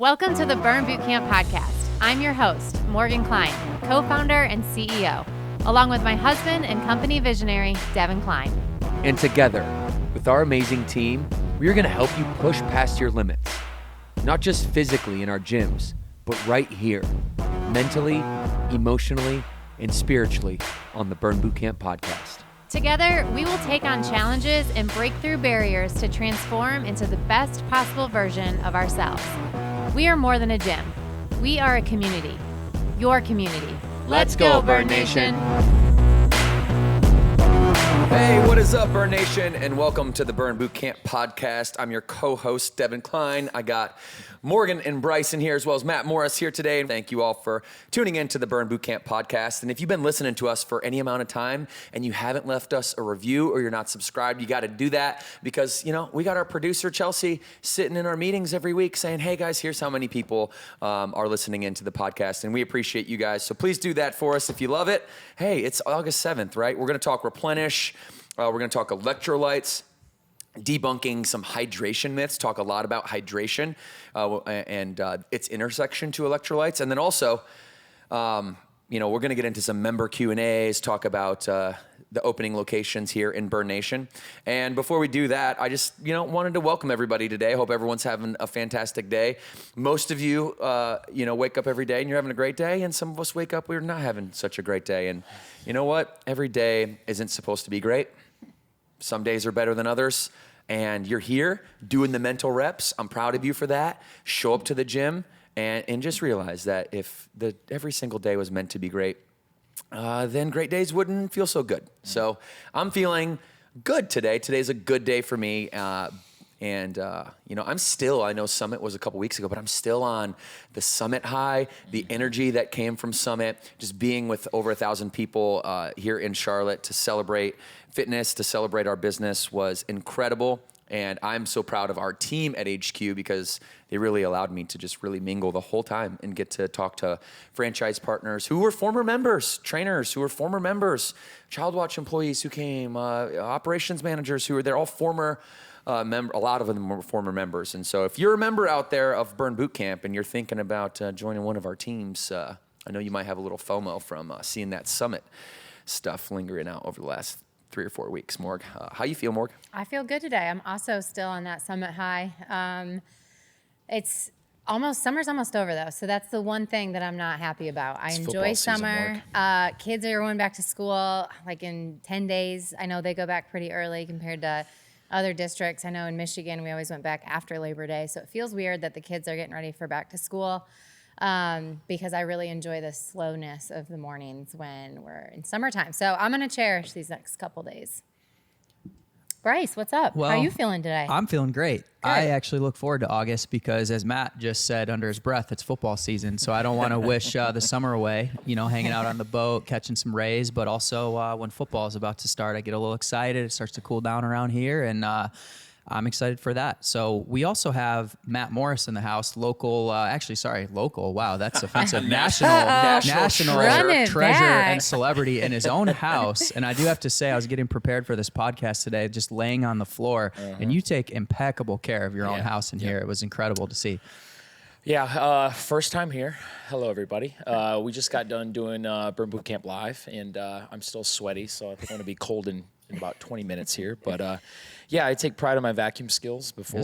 Welcome to the Burn Bootcamp podcast. I'm your host, Morgan Kline, co-founder and CEO, along with my husband and company visionary, Devan Kline. And together, with our amazing team, we are going to help you push past your limits, not just physically in our gyms, but right here, mentally, emotionally, and spiritually on the Burn Bootcamp podcast. Together, we will take on challenges and break through barriers to transform into the best possible version of ourselves. We are more than a gym. We are a community. Your community. Let's go, Burn Nation. Hey, what is up, Burn Nation? And welcome to the Burn Bootcamp podcast. I'm your co-host, Devan Kline. I got Morgan and Bryson here, as well as Matt Morris here today. Thank you all for tuning in to the Burn Bootcamp podcast. And if you've been listening to us for any amount of time and you haven't left us a review or you're not subscribed, you got to do that because, we got our producer, Chelsea, sitting in our meetings every week saying, hey, guys, here's how many people are listening into the podcast. And we appreciate you guys. So please do that for us if you love it. Hey, it's August 7th, right? We're going to talk Replenish. We're going to talk electrolytes, debunking some hydration myths, talk a lot about hydration and its intersection to electrolytes. And then also, we're going to get into some member Q&As, talk about the opening locations here in Burn Nation. And before we do that, I just, wanted to welcome everybody today. Hope everyone's having a fantastic day. Most of you, wake up every day and you're having a great day. And some of us wake up, we're not having such a great day. And you know what? Every day isn't supposed to be great. Some days are better than others. And you're here doing the mental reps. I'm proud of you for that. Show up to the gym and just realize that if every single day was meant to be great, then great days wouldn't feel so good. So I'm feeling good today. Today's a good day for me. I'm still, I know Summit was a couple weeks ago, but I'm still on the Summit high, the energy that came from Summit, just being with over 1,000 people here in Charlotte to celebrate fitness, to celebrate our business was incredible. And I'm so proud of our team at HQ because they really allowed me to just really mingle the whole time and get to talk to franchise partners who were former members, trainers who were former members, Child Watch employees who came, operations managers who were there, all former a lot of them were former members. And so if you're a member out there of Burn Bootcamp and you're thinking about joining one of our teams, I know you might have a little FOMO from seeing that Summit stuff lingering out over the last 3 or 4 weeks. Morg, how you feel, Morg? I feel good today. I'm also still on that Summit high. Summer's almost over though. So that's the one thing that I'm not happy about. I enjoy summer. Kids are going back to school like in 10 days. I know they go back pretty early compared to other districts. I know in Michigan, we always went back after Labor Day. So it feels weird that the kids are getting ready for back to school because I really enjoy the slowness of the mornings when we're in summertime. So I'm going to cherish these next couple days. Bryce, what's up? Well, how are you feeling today? I'm feeling great. Good. I actually look forward to August because, as Matt just said under his breath, it's football season. So I don't want to wish the summer away, hanging out on the boat, catching some rays. But also when football is about to start, I get a little excited. It starts to cool down around here, and I'm excited for that. So we also have Matt Morris in the house, local. Wow, that's offensive. national treasure and celebrity in his own house. And I do have to say, I was getting prepared for this podcast today, just laying on the floor, and you take impeccable care of your own house in here. It was incredible to see. Yeah, first time here. Hello, everybody. We just got done doing Burn Bootcamp Live, and I'm still sweaty, so I think I'm going to be cold in about 20 minutes here. But I take pride in my vacuum skills before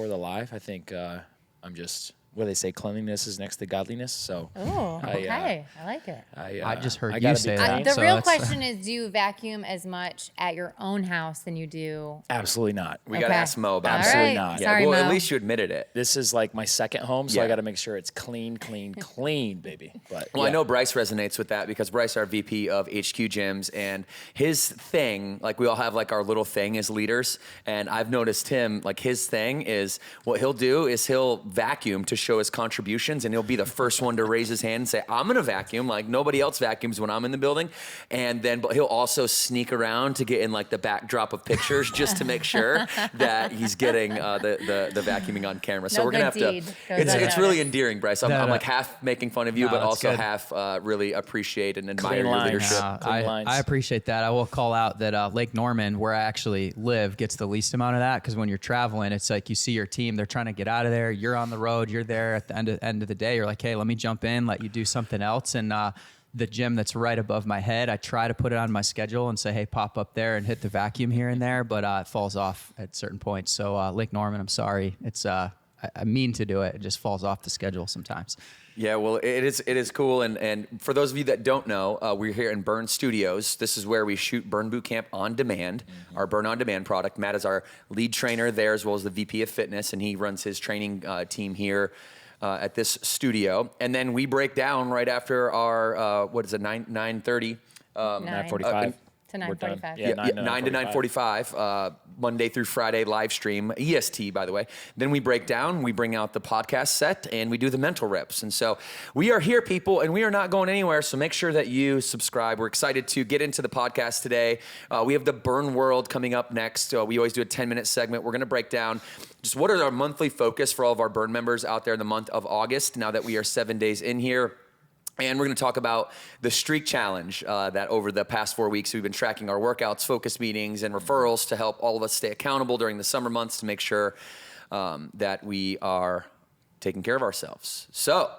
the live. I think I'm just, what do they say, cleanliness is next to godliness. So I like it. I just heard you say that. The real question is, do you vacuum as much at your own house than you do? Absolutely not. We got to ask Mo about that. Absolutely not. Yeah, Sorry, well, Mo. at least you admitted it. This is like my second home, so I got to make sure it's clean, baby. But I know Bryce resonates with that because Bryce, our VP of HQ Gyms, and his thing, like we all have like our little thing as leaders, and I've noticed him, like his thing is what he'll do is he'll vacuum to show his contributions, and he'll be the first one to raise his hand and say, I'm going to vacuum, like nobody else vacuums when I'm in the building. And then but he'll also sneak around to get in like the backdrop of pictures just to make sure that he's getting the vacuuming on camera. So we're going to have to, it's really endearing, Bryce. I'm like half making fun of you, but also good. Half really appreciate and admire your leadership. I appreciate that. I will call out that Lake Norman, where I actually live, gets the least amount of that because when you're traveling, it's like you see your team, they're trying to get out of there. You're on the road, you're there. there at the end of the day. You're like, hey, let me jump in, let you do something else. And the gym that's right above my head, I try to put it on my schedule and say, hey, pop up there and hit the vacuum here and there, but it falls off at certain points. So Lake Norman, I'm sorry. It's I mean to do it. It just falls off the schedule sometimes. Yeah, well, it is cool. And for those of you that don't know, we're here in Burn Studios. This is where we shoot Burn Boot Camp on demand, our Burn on Demand product. Matt is our lead trainer there, as well as the VP of Fitness, and he runs his training team here at this studio. And then we break down right after our, 9:30? 9:45. To 9:45. Yeah, 9 to 9:45, Monday through Friday live stream, EST, by the way. Then we break down, we bring out the podcast set, and we do the mental reps. And so we are here, people, and we are not going anywhere, so make sure that you subscribe. We're excited to get into the podcast today. We have the Burn World coming up next. We always do a 10-minute segment. We're going to break down just what is our monthly focus for all of our Burn members out there in the month of August, now that we are 7 days in here. And we're going to talk about the streak challenge that over the past 4 weeks, we've been tracking our workouts, focus meetings, and referrals to help all of us stay accountable during the summer months to make sure that we are taking care of ourselves. So,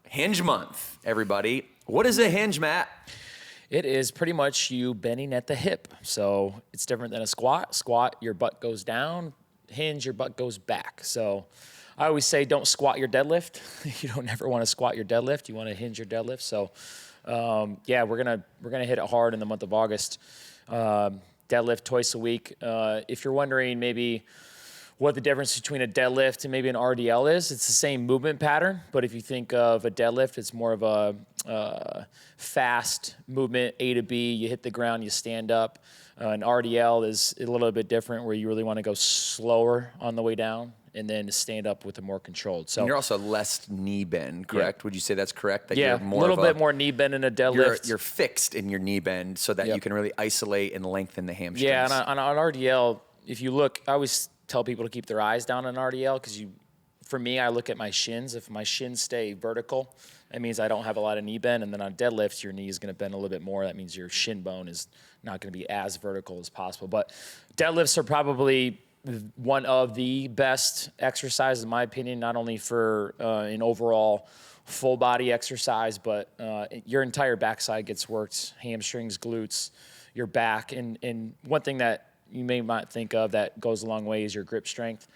hinge month, everybody. What is a hinge, Matt? It is pretty much you bending at the hip. So it's different than a squat. Squat, your butt goes down. Hinge, your butt goes back. So I always say don't squat your deadlift. You don't ever want to squat your deadlift. You want to hinge your deadlift. So, we're gonna hit it hard in the month of August. Deadlift twice a week. If you're wondering maybe what the difference between a deadlift and maybe an RDL is, it's the same movement pattern. But if you think of a deadlift, it's more of a fast movement, A to B. You hit the ground, you stand up. An RDL is a little bit different, where you really want to go slower on the way down, and then stand up with a more controlled. So and you're also less knee bend, correct? Yeah. Would you say that's correct? That Yeah, you're more a little bit more knee bend in a deadlift. You're fixed in your knee bend so that you can really isolate and lengthen the hamstrings. Yeah, and on RDL, if you look, I always tell people to keep their eyes down on RDL, because for me, I look at my shins. If my shins stay vertical, that means I don't have a lot of knee bend. And then on deadlifts, your knee is going to bend a little bit more. That means your shin bone is not going to be as vertical as possible. But deadlifts are probably one of the best exercises, in my opinion, not only for an overall full body exercise, but your entire backside gets worked, hamstrings, glutes, your back. And one thing that you may not think of that goes a long way is your grip strength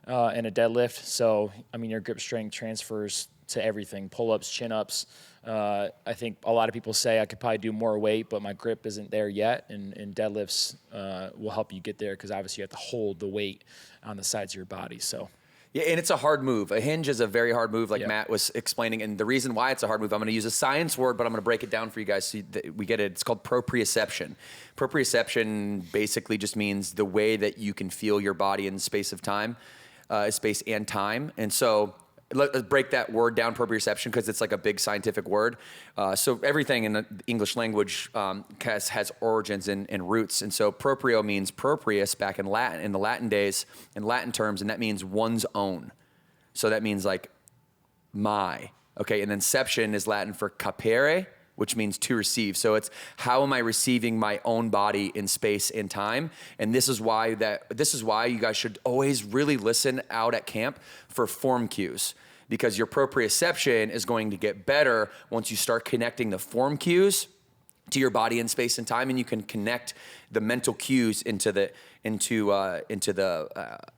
in a deadlift. So, your grip strength transfers to everything, pull-ups, chin-ups. I think a lot of people say I could probably do more weight, but my grip isn't there yet. And deadlifts will help you get there, because obviously you have to hold the weight on the sides of your body. So. Yeah, and it's a hard move. A hinge is a very hard move, like Matt was explaining. And the reason why it's a hard move, I'm going to use a science word, but I'm going to break it down for you guys so that we get it. It's called proprioception. Proprioception basically just means the way that you can feel your body in space and time. And so let's break that word down, proprioception, because it's like a big scientific word. So everything in the English language has origins and roots. And so proprio means proprius back in Latin, in the Latin days, in Latin terms, and that means one's own. So that means like my. Okay, and then ception is Latin for capere, which means to receive. So it's how am I receiving my own body in space and time? And this is why you guys should always really listen out at camp for form cues, because your proprioception is going to get better once you start connecting the form cues to your body in space and time, and you can connect the mental cues into the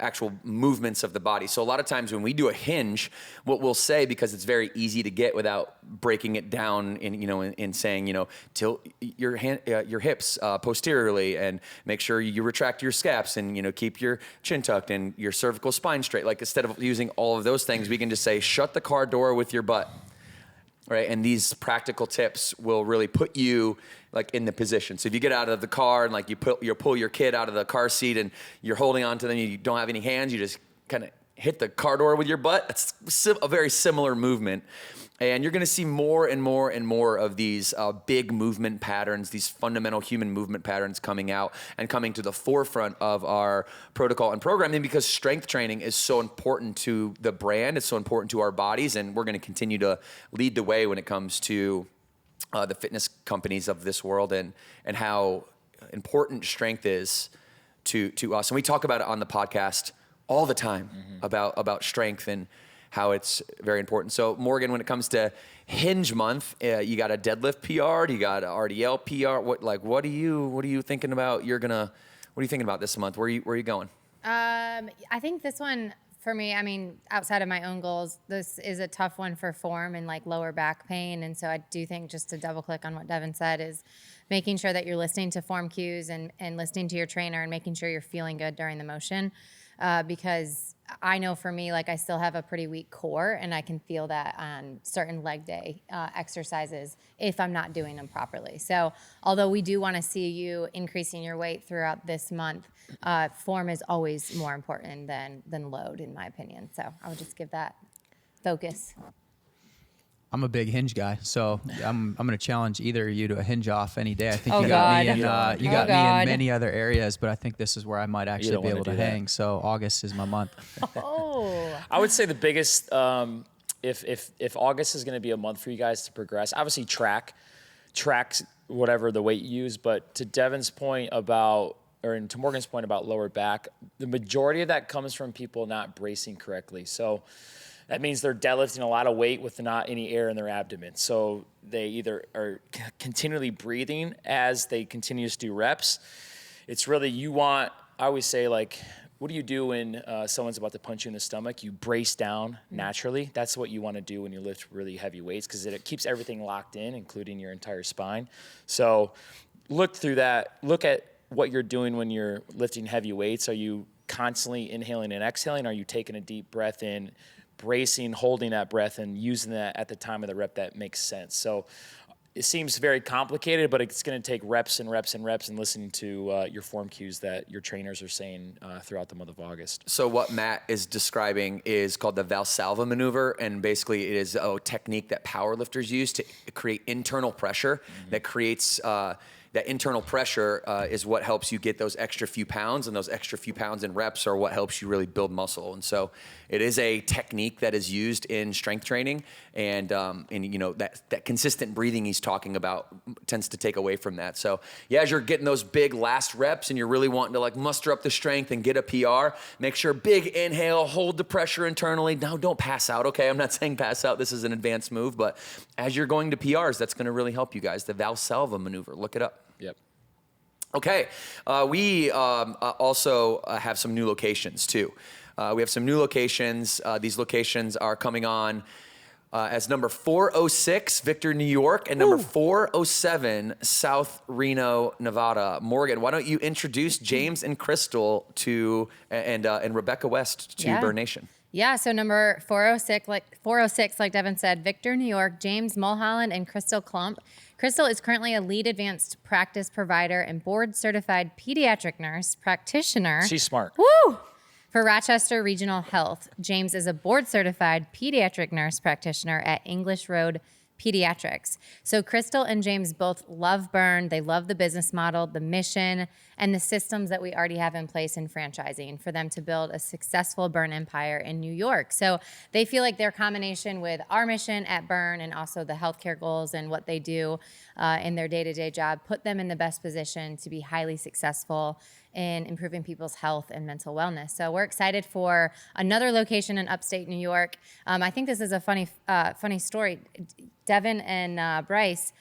actual movements of the body. So a lot of times when we do a hinge, what we'll say, because it's very easy to get without breaking it down in saying, tilt your hips posteriorly and make sure you retract your scaps and, keep your chin tucked and your cervical spine straight. Like, instead of using all of those things, we can just say, shut the car door with your butt. Right, and these practical tips will really put you in the position. So if you get out of the car and you pull your kid out of the car seat and you're holding on to them, you don't have any hands, you just kind of hit the car door with your butt. It's a very similar movement. And you're going to see more and more and more of these big movement patterns, these fundamental human movement patterns coming out and coming to the forefront of our protocol and programming, because strength training is so important to the brand. It's so important to our bodies. And we're going to continue to lead the way when it comes to the fitness companies of this world and how important strength is to us. And we talk about it on the podcast all the time about strength and how it's very important. So Morgan, when it comes to hinge month, you got a deadlift PR, you got an RDL PR. What are you thinking about? What are you thinking about this month? Where are you going? I think this one for me, I mean, outside of my own goals, this is a tough one for form and like lower back pain. And so I do think, just to double click on what Devan said, is making sure that you're listening to form cues and listening to your trainer and making sure you're feeling good during the motion. Because I know for me, like, I still have a pretty weak core, and I can feel that on certain leg day exercises if I'm not doing them properly. So although we do want to see you increasing your weight throughout this month, form is always more important than load, in my opinion. So I would just give that focus. I'm a big hinge guy, so I'm going to challenge either of you to a hinge off any day. I think Oh, you got God. me in me in many other areas, but I think this is where I might actually be able to hang. So August is my month. Oh. I would say the biggest, if August is going to be a month for you guys to progress, obviously tracks whatever the weight you use, but to Devan's point about, or to Morgan's point about lower back, the majority of that comes from people not bracing correctly. So that means they're deadlifting a lot of weight with not any air in their abdomen. So they either are continually breathing as they continue to do reps. It's really, I always say, like, what do you do when someone's about to punch you in the stomach? You brace down naturally. That's what you want to do when you lift really heavy weights, because it keeps everything locked in, including your entire spine. So look through that. Look at what you're doing when you're lifting heavy weights. Are you constantly inhaling and exhaling? Are you taking a deep breath in, bracing, holding that breath, and using that at the time of the rep that makes sense? So it seems very complicated, but it's going to take reps and reps and reps and listening to your form cues that your trainers are saying throughout the month of August. So what Matt is describing is called the Valsalva maneuver, and basically it is a technique that powerlifters use to create internal pressure that creates that internal pressure is what helps you get those extra few pounds, and those extra few pounds in reps are what helps you really build muscle. And so it is a technique that is used in strength training, and you know, that consistent breathing he's talking about tends to take away from that. So yeah, as you're getting those big last reps and you're really wanting to like muster up the strength and get a PR, make sure big inhale, hold the pressure internally. Now don't pass out, okay? I'm not saying pass out. This is an advanced move, but as you're going to PRs, that's going to really help you guys. The Valsalva maneuver, look it up. Yep. Okay, we also have some new locations too. We have some new locations. These locations are coming on as number 406, Victor, New York, and number 407, South Reno, Nevada. Morgan, why don't you introduce James and Crystal to and Rebecca West to Burn Nation? Yeah, so number 406, like Devan said, Victor, New York, James Mulholland, and Crystal Klump. Crystal is currently a lead advanced practice provider and board-certified pediatric nurse practitioner. She's smart. Woo! For Rochester Regional Health. James is a board-certified pediatric nurse practitioner at English Road Pediatrics. So Crystal and James both love Burn. They love the business model, the mission, and the systems that we already have in place in franchising for them to build a successful Burn empire in New York. So they feel like their combination with our mission at Burn and also the healthcare goals and what they do in their day-to-day job put them in the best position to be highly successful in improving people's health and mental wellness. So we're excited for another location in upstate New York. I think this is a funny story. Devan and Bryce,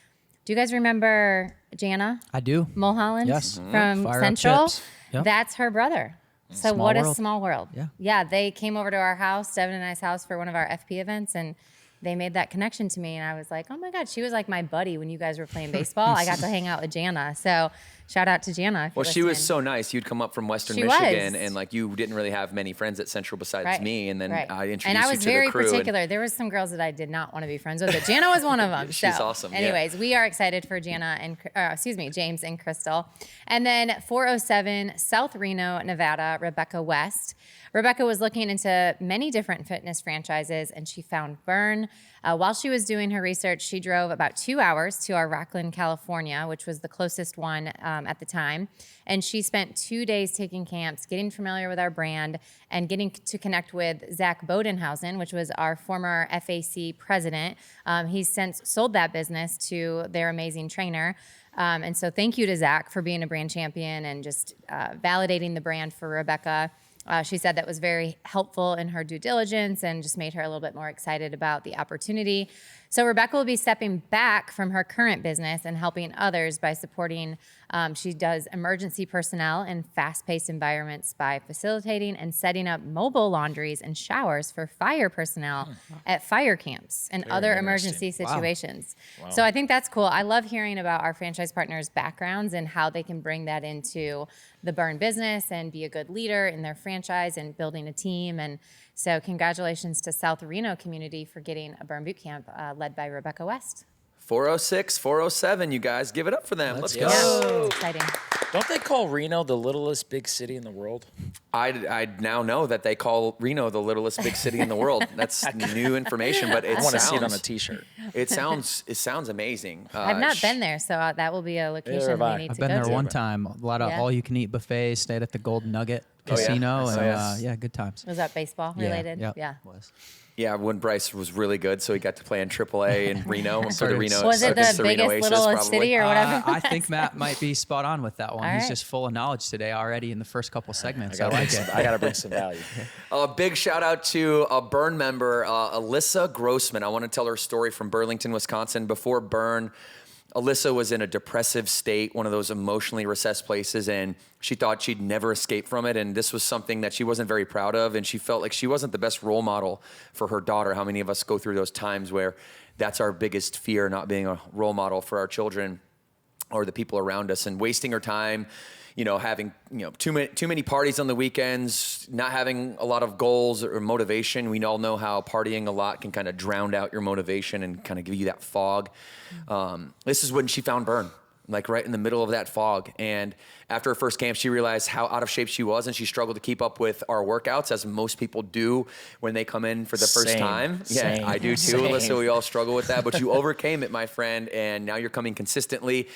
do you guys remember Jana? I do. Mulholland? Yes. From Fire Up Central? Chips. Yep. That's her brother. So Small what a world. small world. Yeah. Yeah, they came over to our house, Devan and I's house, for one of our FP events, and they made that connection to me, and I was like, oh my God, she was like my buddy when you guys were playing baseball. I got to hang out with Jana. So shout out to Jana. Well, she was so nice. You'd come up from Western She Michigan, was. and like you didn't really have many friends at Central besides me, and then I introduced and I you was to very the crew. particular. There was some girls that I did not want to be friends with, but Jana was one of them. She's so, awesome, yeah. Anyways, we are excited for Jana and James and Crystal. And then 407 South Reno, Nevada, Rebecca West. Rebecca was looking into many different fitness franchises, and she found Burn. While she was doing her research, she drove about 2 hours to our Rockland, California, which was the closest one at the time. And she spent 2 days taking camps, getting familiar with our brand, and getting to connect with Zach Bodenhausen, which was our former FAC president. He's since sold that business to their amazing trainer. And so thank you to Zach for being a brand champion and just validating the brand for Rebecca. She said that was very helpful in her due diligence and just made her a little bit more excited about the opportunity. So Rebecca will be stepping back from her current business and helping others by supporting. She does emergency personnel in fast-paced environments by facilitating and setting up mobile laundries and showers for fire personnel at fire camps and other emergency situations. Wow. So I think that's cool. I love hearing about our franchise partners' backgrounds and how they can bring that into the Burn business and be a good leader in their franchise and building a team. And so congratulations to South Reno community for getting a Burn boot camp led by Rebecca West. 406, 407, you guys. Give it up for them. Let's go. Yeah, it's exciting. Don't they call Reno the littlest big city in the world? I now know that they call Reno the littlest big city in the world. That's new information, but I want to see it on a T-shirt. It sounds amazing. I've not been there, so that will be a location we need to go to. I've been there one time. A lot of all-you-can-eat buffets. Stayed at the Golden Nugget Casino, and good times. Was that baseball related? Yeah. It was. Yeah, when Bryce was really good, so he got to play in AAA in Reno and for the Reno. Was it the biggest littlest city or whatever? I think Matt might be spot on with that one. He's just full of knowledge today already in the first couple segments. I like it. I got to bring some value. A big shout out to a Burn member, Alyssa Grossman. I want to tell her story from Burlington, Wisconsin. Before Burn, Alyssa was in a depressive state, one of those emotionally recessed places, and she thought she'd never escape from it. And this was something that she wasn't very proud of, and she felt like she wasn't the best role model for her daughter. How many of us go through those times where that's our biggest fear, not being a role model for our children or the people around us, and wasting her time, having too many parties on the weekends, not having a lot of goals or motivation. We all know how partying a lot can kind of drown out your motivation and kind of give you that fog. This is when she found Burn, like right in the middle of that fog. And after her first camp, she realized how out of shape she was, and she struggled to keep up with our workouts, as most people do when they come in for the first time. Yeah, I do too, Alyssa. We all struggle with that, but you overcame it, my friend, and now you're coming consistently.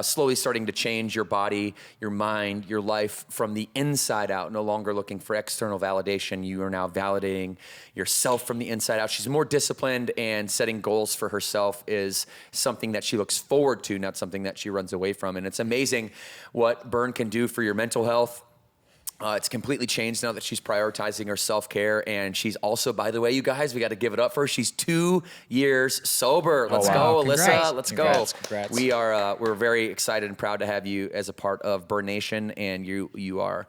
Slowly starting to change your body, your mind, your life from the inside out, no longer looking for external validation. You are now validating yourself from the inside out. She's more disciplined, and setting goals for herself is something that she looks forward to, not something that she runs away from. And it's amazing what Burn can do for your mental health. It's completely changed now that she's prioritizing her self-care. And she's also, by the way, you guys, we got to give it up for her. She's 2 years sober. Let's go, Alyssa. Congrats. Let's Congrats. go. Congrats. We're very excited and proud to have you as a part of Burn Nation. And you are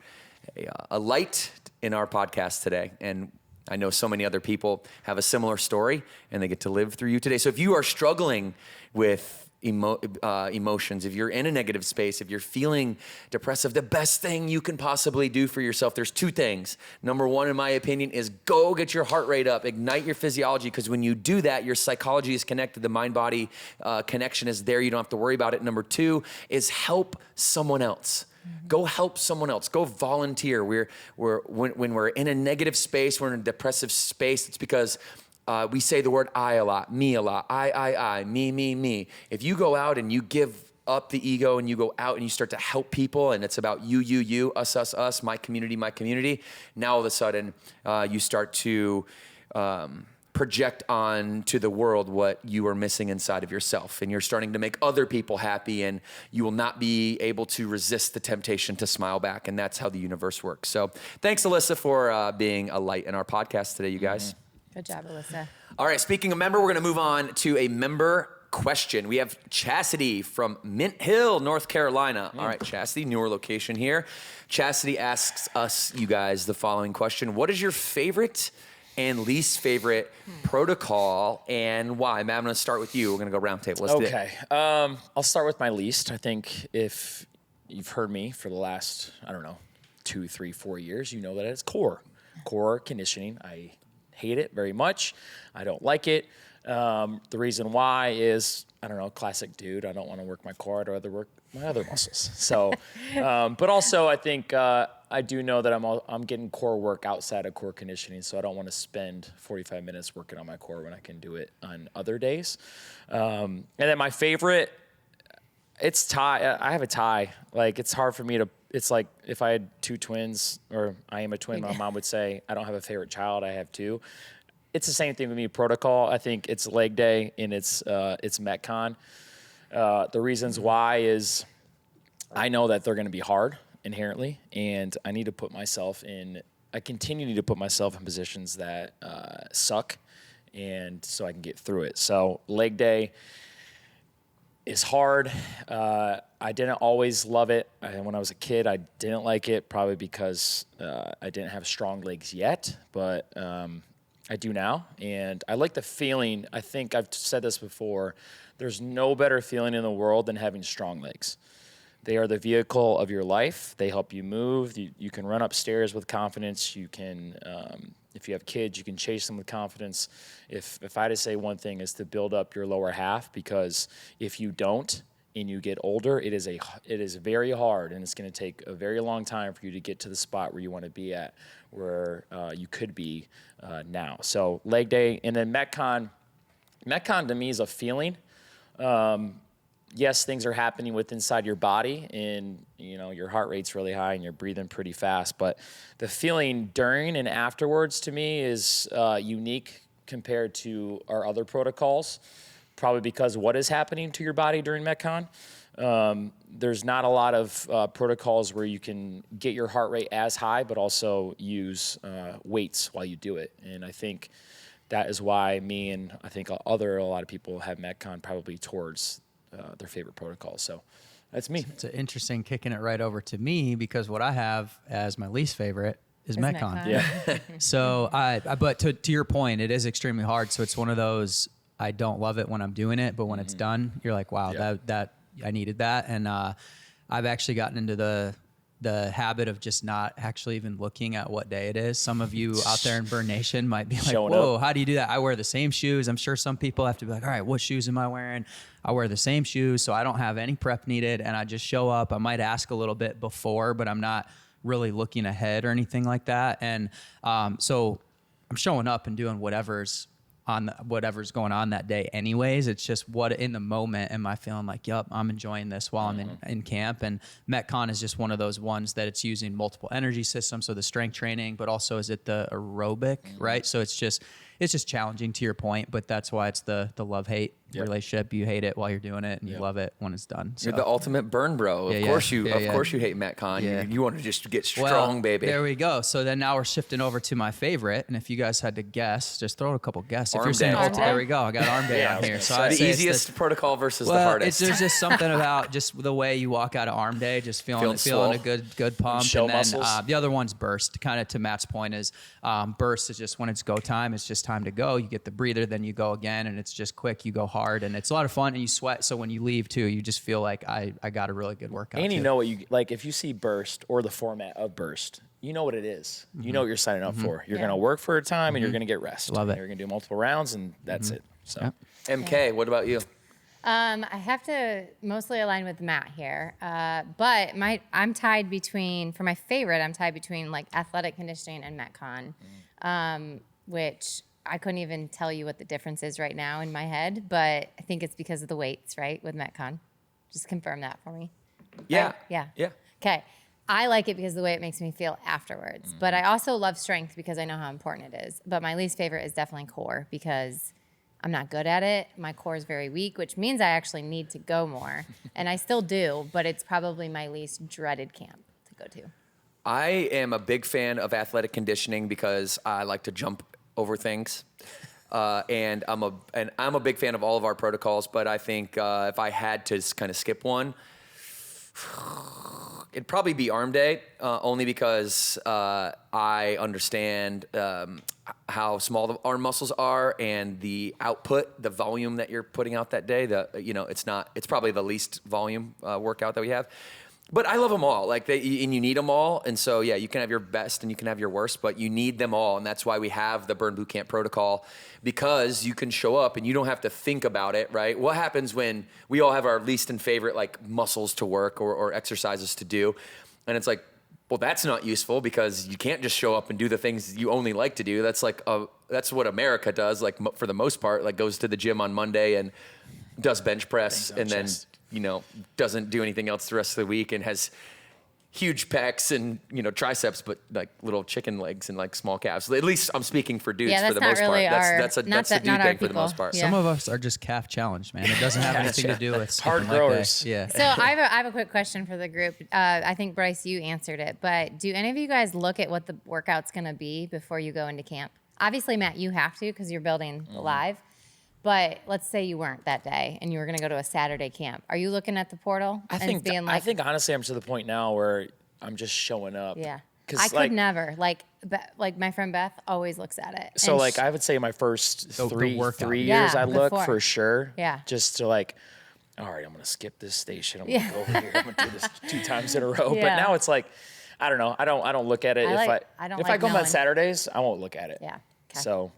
a light in our podcast today. And I know so many other people have a similar story, and they get to live through you today. So if you are struggling with emotions, if you're in a negative space, if you're feeling depressive, the best thing you can possibly do for yourself, there's 2 things. Number 1, in my opinion, is go get your heart rate up, ignite your physiology, because when you do that, your psychology is connected, the mind-body connection is there, you don't have to worry about it. Number 2 is help someone else. Go help someone else. Go volunteer. When we're in a negative space, we're in a depressive space, it's because we say the word I a lot, me a lot, I, me. If you go out and you give up the ego and you go out and you start to help people, and it's about you, us, my community, now all of a sudden you start to project on to the world what you are missing inside of yourself, and you're starting to make other people happy, and you will not be able to resist the temptation to smile back, and that's how the universe works. So thanks, Alyssa, for being a light in our podcast today, you guys. Good job, Alyssa. All right, speaking of member, we're going to move on to a member question. We have Chastity from Mint Hill, North Carolina. All right, Chastity, newer location here. Chastity asks us, you guys, the following question. What is your favorite and least favorite protocol, and why? Matt, I'm going to start with you. We're going to go round table. Let's do it. Okay. I'll start with my least. I think if you've heard me for the last, 2, 3, 4 years, you know that it's core conditioning. I hate it very much. I don't like it. The reason why is, classic dude. I don't want to work my core. I'd rather work my other muscles. So, but also I think I do know that I'm getting core work outside of core conditioning. So I don't want to spend 45 minutes working on my core when I can do it on other days. And then my favorite, it's tie. I have a tie. Like, it's hard for me to. It's like if I had 2 twins, or I am a twin, my mom would say, I don't have a favorite child, I have 2. It's the same thing with me, protocol. I think it's leg day and it's Metcon. The reasons why is I know that they're going to be hard, inherently, and I continue to put myself in positions that suck, and so I can get through it. So leg day is hard. I didn't always love it. When I was a kid, I didn't like it, probably because I didn't have strong legs yet, but I do now. And I like the feeling. I think I've said this before. There's no better feeling in the world than having strong legs. They are the vehicle of your life. They help you move. You can run upstairs with confidence. You can, if you have kids, you can chase them with confidence. If I had to say one thing, is to build up your lower half, because if you don't and you get older, it is very hard, and it's going to take a very long time for you to get to the spot where you want to be at, where you could be now. So leg day, and then Metcon. Metcon to me is a feeling. Yes, things are happening with inside your body, and your heart rate's really high and you're breathing pretty fast. But the feeling during and afterwards to me is unique compared to our other protocols, probably because what is happening to your body during Metcon. There's not a lot of protocols where you can get your heart rate as high, but also use weights while you do it. And I think that is why me and I think a lot of people have Metcon probably towards their favorite protocols. So that's me. It's interesting kicking it right over to me, because what I have as my least favorite is Metcon. Yeah. So but to your point, it is extremely hard. So it's one of those, I don't love it when I'm doing it, but when it's done, you're like, wow, that I needed that. And I've actually gotten into the habit of just not actually even looking at what day it is. Some of you out there in Burn Nation might be like, whoa, how do you do that? I wear the same shoes. I'm sure some people have to be like, all right, what shoes am I wearing? I wear the same shoes, so I don't have any prep needed, and I just show up. I might ask a little bit before, but I'm not really looking ahead or anything like that. And so I'm showing up and doing whatever's going on that day anyways. It's just what in the moment am I feeling like, yep, I'm enjoying this while I'm in camp. And Metcon is just one of those ones that it's using multiple energy systems, so the strength training, but also is it the aerobic, right? So it's just challenging, to your point, but that's why it's the love-hate relationship. You hate it while you're doing it, and you love it when it's done. So. You're the ultimate burn bro. Of course you hate Metcon. Yeah. You want to just get strong, baby. There we go. So then now we're shifting over to my favorite, and if you guys had to guess, just throw a couple guesses. Arm If you're saying day. there we go. I got arm day on here. So I'd the say it's easiest protocol versus the well, hardest. there's just something about just the way you walk out of arm day, just feeling a good pump. Show and then muscles. The other one's burst. Kind of to Matt's point is burst is just when it's go time. It's just time to go. You get the breather, then you go again, and it's just quick. You go hard, and it's a lot of fun, and you sweat. So when you leave too, you just feel like I got a really good workout. And you know what you like if you see burst or the format of burst, you know what it is. You know what you're signing up for. You're going to work for a time, and you're going to get rest. Love it. You're going to do multiple rounds, and that's it. So, MK, what about you? I have to mostly align with Matt here, but I'm tied between, for my favorite, I'm tied between like athletic conditioning and Metcon, which I couldn't even tell you what the difference is right now in my head, but I think it's because of the weights, right, with Metcon. Just confirm that for me. Yeah. Right? Yeah. Yeah. Okay. I like it because of the way it makes me feel afterwards, but I also love strength because I know how important it is. But my least favorite is definitely core because I'm not good at it. My core is very weak, which means I actually need to go more. And I still do, but it's probably my least dreaded camp to go to. I am a big fan of athletic conditioning because I like to jump over things. And I'm a big fan of all of our protocols, but I think if I had to kind of skip one, it'd probably be arm day, only because I understand how small the arm muscles are and the output, the volume that you're putting out that day. It's probably the least volume workout that we have. But I love them all, and you need them all. And so, yeah, you can have your best and you can have your worst, but you need them all. And that's why we have the Burn Boot Camp protocol, because you can show up and you don't have to think about it, right? What happens when we all have our least and favorite muscles to work or exercises to do? And it's like, well, that's not useful because you can't just show up and do the things you only like to do. That's that's what America does, for the most part, goes to the gym on Monday and does bench press and then doesn't do anything else the rest of the week and has huge pecs and triceps, but like little chicken legs and like small calves. At least I'm speaking for dudes for the most part. That's a dude thing for the most part. Yeah. Some of us are just calf challenged, man. It doesn't have anything to do with hard skipping leg growers. day. Yeah. So I have a quick question for the group. I think Bryce, you answered it, but do any of you guys look at what the workout's going to be before you go into camp? Obviously, Matt, you have to because you're building live. But let's say you weren't that day and you were going to go to a Saturday camp. Are you looking at the portal I think honestly I'm to the point now where I'm just showing up. Yeah. I could never. Like my friend Beth always looks at it. So like I would say my first three years I look for sure. Yeah. Just to like, all right, I'm going to skip this station. I'm going to go over here. I'm going to do this 2 times in a row. Yeah. But now it's like, I don't know. I don't look at it. If I come on Saturdays, I won't look at it. Yeah. Okay. So.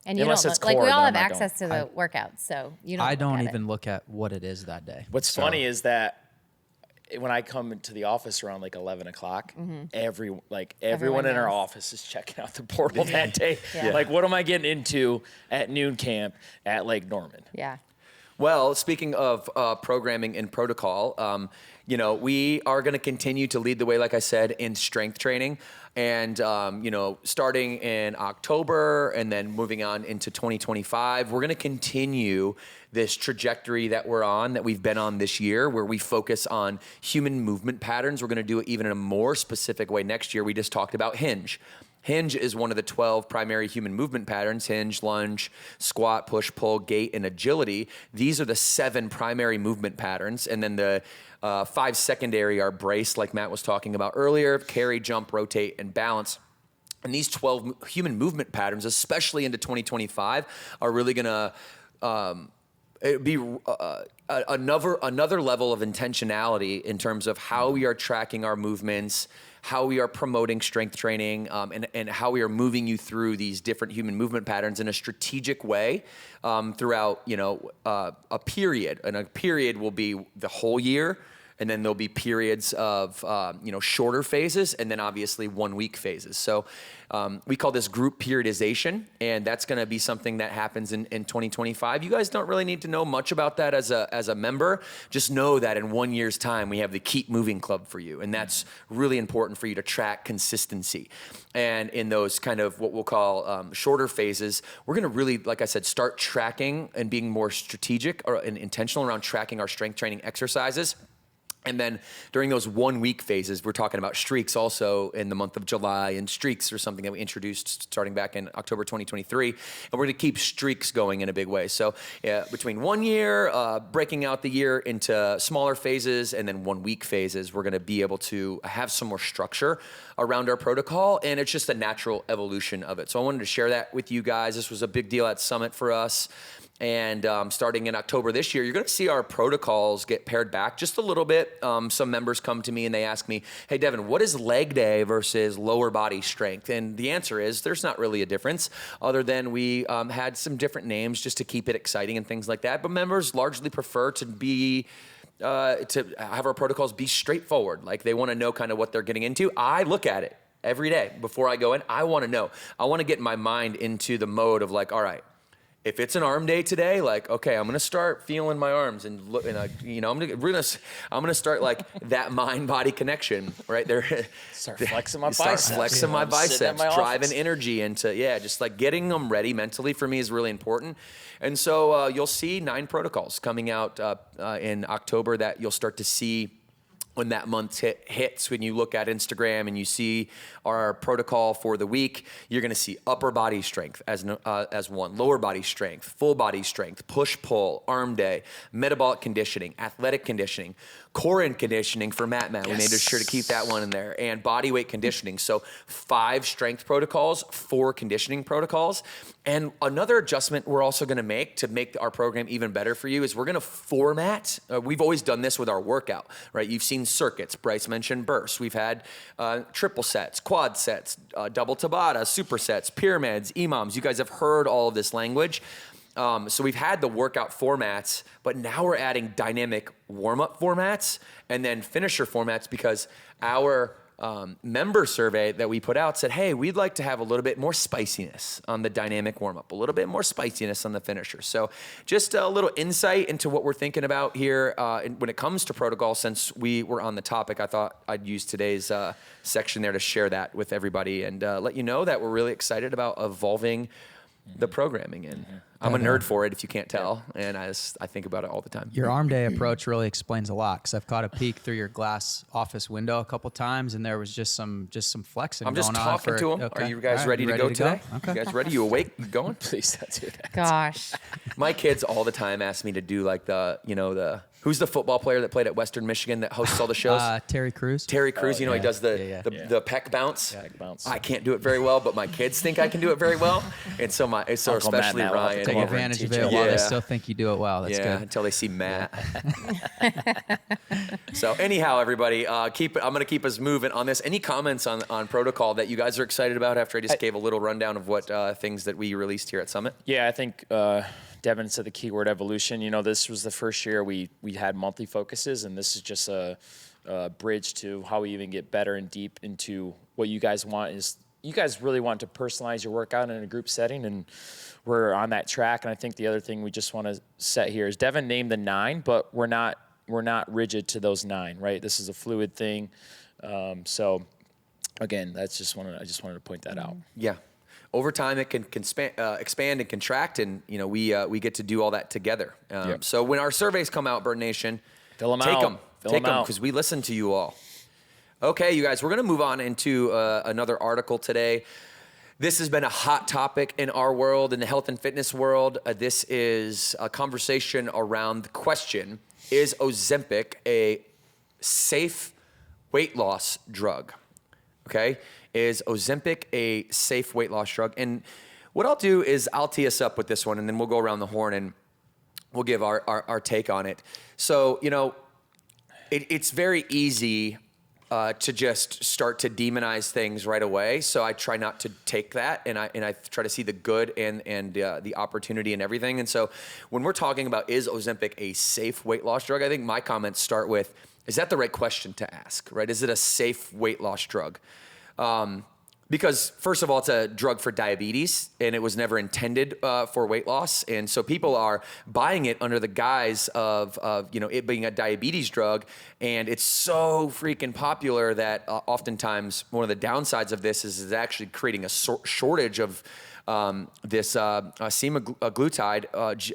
And you don't look, like we all have access to the workouts, so you don't. I don't even look at what it is that day. What's funny is that when I come into the office around like 11 o'clock, everyone in our office is checking out the portal that day. Yeah. Like, what am I getting into at noon camp at Lake Norman? Yeah. Well, speaking of programming and protocol, we are going to continue to lead the way, like I said, in strength training. And, starting in October and then moving on into 2025, we're going to continue this trajectory that we're on, that we've been on this year, where we focus on human movement patterns. We're going to do it even in a more specific way next year. We just talked about hinge. Hinge is one of the 12 primary human movement patterns: hinge, lunge, squat, push, pull, gait, and agility. These are the 7 primary movement patterns. And then the 5 secondary are brace, like Matt was talking about earlier, carry, jump, rotate, and balance. And these 12 human movement patterns, especially into 2025, are really going to be another level of intentionality in terms of how we are tracking our movements, how we are promoting strength training, and how we are moving you through these different human movement patterns in a strategic way throughout, a period. And a period will be the whole year. And then there'll be periods of, shorter phases, and then obviously 1-week phases. So we call this group periodization, and that's going to be something that happens in 2025. You guys don't really need to know much about that as a member. Just know that in 1 year's time, we have the Keep Moving Club for you, and that's really important for you to track consistency. And in those kind of what we'll call shorter phases, we're going to really, like I said, start tracking and being more strategic and intentional around tracking our strength training exercises. And then during those 1-week phases, we're talking about streaks also in the month of July, and streaks are something that we introduced starting back in October 2023. And we're going to keep streaks going in a big way. So between 1 year, breaking out the year into smaller phases, and then 1-week phases, we're going to be able to have some more structure around our protocol. And it's just a natural evolution of it. So I wanted to share that with you guys. This was a big deal at Summit for us. And starting in October this year, you're going to see our protocols get pared back just a little bit. Some members come to me and they ask me, hey, Devan, what is leg day versus lower body strength? And the answer is there's not really a difference, other than we had some different names just to keep it exciting and things like that. But members largely prefer to have our protocols be straightforward. Like, they want to know kind of what they're getting into. I look at it every day before I go in. I want to know. I want to get my mind into the mode of like, all right, if it's an arm day today, like, okay, I'm gonna start feeling my arms and look, and I'm gonna start like that mind-body connection right there. Start flexing my biceps. Driving energy into just like getting them ready mentally for me is really important. And so you'll see 9 protocols coming out in October that you'll start to see when that month hits. When you look at Instagram and you see our protocol for the week, you're going to see upper body strength as one, lower body strength, full body strength, push-pull, arm day, metabolic conditioning, athletic conditioning, core and conditioning for Matt. We made sure to keep that one in there, and body weight conditioning. So 5 strength protocols, 4 conditioning protocols. And another adjustment we're also going to make our program even better for you is we're going to format. We've always done this with our workout, right? You've seen circuits. Bryce mentioned bursts. We've had triple sets, quad sets, double Tabata, supersets, pyramids, EMOMs. You guys have heard all of this language. So we've had the workout formats, but now we're adding dynamic warm-up formats and then finisher formats, because our member survey that we put out said, hey, we'd like to have a little bit more spiciness on the dynamic warm-up, a little bit more spiciness on the finisher. So just a little insight into what we're thinking about here when it comes to protocol. Since we were on the topic, I thought I'd use today's section there to share that with everybody and let you know that we're really excited about evolving the programming. And I'm a nerd for it, if you can't tell, and I think about it all the time. Your arm day approach really explains a lot, because I've caught a peek through your glass office window a couple times, and there was just some flexing. I'm just going talking on to him. Okay. Are you guys ready to go today? Okay. You guys ready? You awake? You going? Please don't do that. Gosh. My kids all the time ask me to do like who's the football player that played at Western Michigan that hosts all the shows? Terry Crews. Terry Crews, he does the peck bounce. Peck bounce. I can't do it very well, but my kids think I can do it very well, and so especially Matt will have to Ryan. Take over advantage and of teach it you. while Yeah. they still think you do it well. That's good. Until they see Matt. So anyhow, everybody, I'm going to keep us moving on this. Any comments on protocol that you guys are excited about after I just gave a little rundown of what things that we released here at Summit? Yeah, I think Devan said the keyword evolution. This was the first year we had monthly focuses, and this is just a bridge to how we even get better and deep into what you guys want. Is you guys really want to personalize your workout in a group setting, and we're on that track. And I think the other thing we just want to set here is Devan named the 9, but we're not rigid to those 9, right? This is a fluid thing. So again, I just wanted to point that out. Yeah. Over time, it can expand and contract, and we get to do all that together. So when our surveys come out, Burn Nation, Fill 'em take out. them, Fill take 'em them, out. because we listen to you all. Okay, you guys, we're going to move on into another article today. This has been a hot topic in our world, in the health and fitness world. This is a conversation around the question: is Ozempic a safe weight loss drug? Okay. Is Ozempic a safe weight loss drug? And what I'll do is I'll tee us up with this one, and then we'll go around the horn and we'll give our take on it. So, it's very easy to just start to demonize things right away. So I try not to take that, and I try to see the good and the opportunity and everything. And so when we're talking about is Ozempic a safe weight loss drug, I think my comments start with, is that the right question to ask, right? Is it a safe weight loss drug? Because first of all, it's a drug for diabetes, and it was never intended for weight loss. And so people are buying it under the guise of it being a diabetes drug. And it's so freaking popular that oftentimes one of the downsides of this is actually creating a shortage of this semaglutide,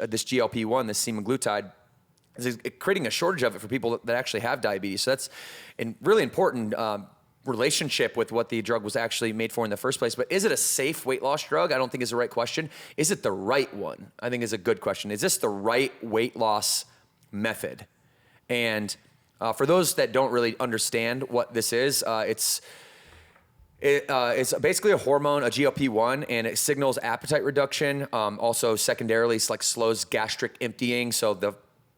this GLP-1, this semaglutide. Is creating a shortage of it for people that actually have diabetes. So that's a really important relationship with what the drug was actually made for in the first place. But is it a safe weight loss drug? I don't think is the right question. Is it the right one? I think is a good question. Is this the right weight loss method? And for those that don't really understand what this is, it's basically a hormone, a GLP-1, and it signals appetite reduction. Also, secondarily, it's like slows gastric emptying. So the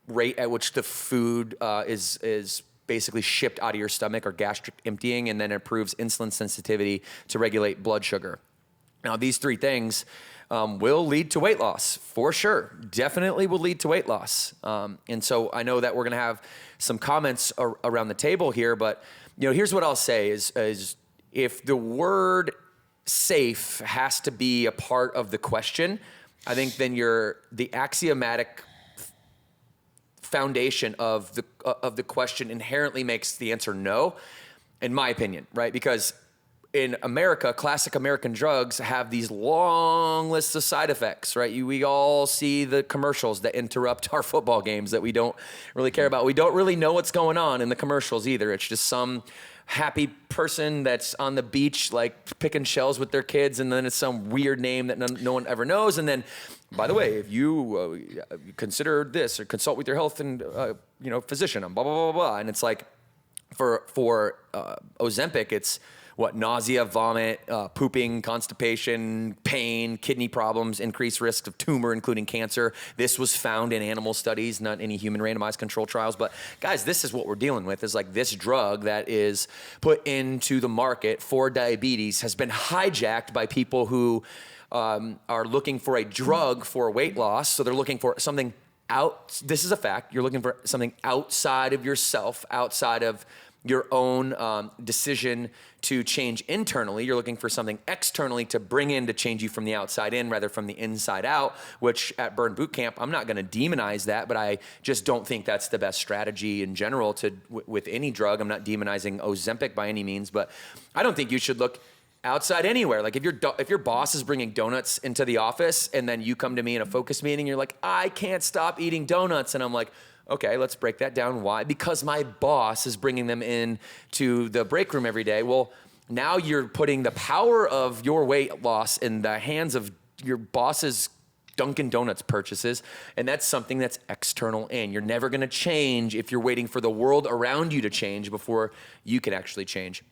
rate at which the food is basically shipped out of your stomach or gastric emptying, and then improves insulin sensitivity to regulate blood sugar. Now, these three things will lead to weight loss for sure. Definitely will lead to weight loss. And so I know that we're going to have some comments around the table here, but here's what I'll say is if the word safe has to be a part of the question, I think then the axiomatic foundation of the question inherently makes the answer no, in my opinion, right? Because in America, classic American drugs have these long lists of side effects, right? We all see the commercials that interrupt our football games that we don't really care about. We don't really know what's going on in the commercials either. It's just some happy person that's on the beach, like picking shells with their kids, and then it's some weird name that no one ever knows. And then, by the way, if you consider this or consult with your health and physician, and blah blah blah blah, and it's like for Ozempic, it's what, nausea, vomit, pooping, constipation, pain, kidney problems, increased risk of tumor, including cancer. This was found in animal studies, not any human randomized control trials. But guys, this is what we're dealing with, is like this drug that is put into the market for diabetes has been hijacked by people who are looking for a drug for weight loss. So they're looking for something this is a fact. You're looking for something outside of yourself, outside of your own decision to change internally. You're looking for something externally to bring in to change you from the outside in rather from the inside out, which at Burn Boot Camp, I'm not going to demonize that, but I just don't think that's the best strategy in general with any drug. I'm not demonizing Ozempic by any means, but I don't think you should look outside anywhere. Like if your boss is bringing donuts into the office and then you come to me in a focus meeting, you're like, I can't stop eating donuts. And I'm like, okay, let's break that down. Why? Because my boss is bringing them in to the break room every day. Well, now you're putting the power of your weight loss in the hands of your boss's Dunkin' Donuts purchases, and that's something that's external in. You're never going to change if you're waiting for the world around you to change before you can actually change.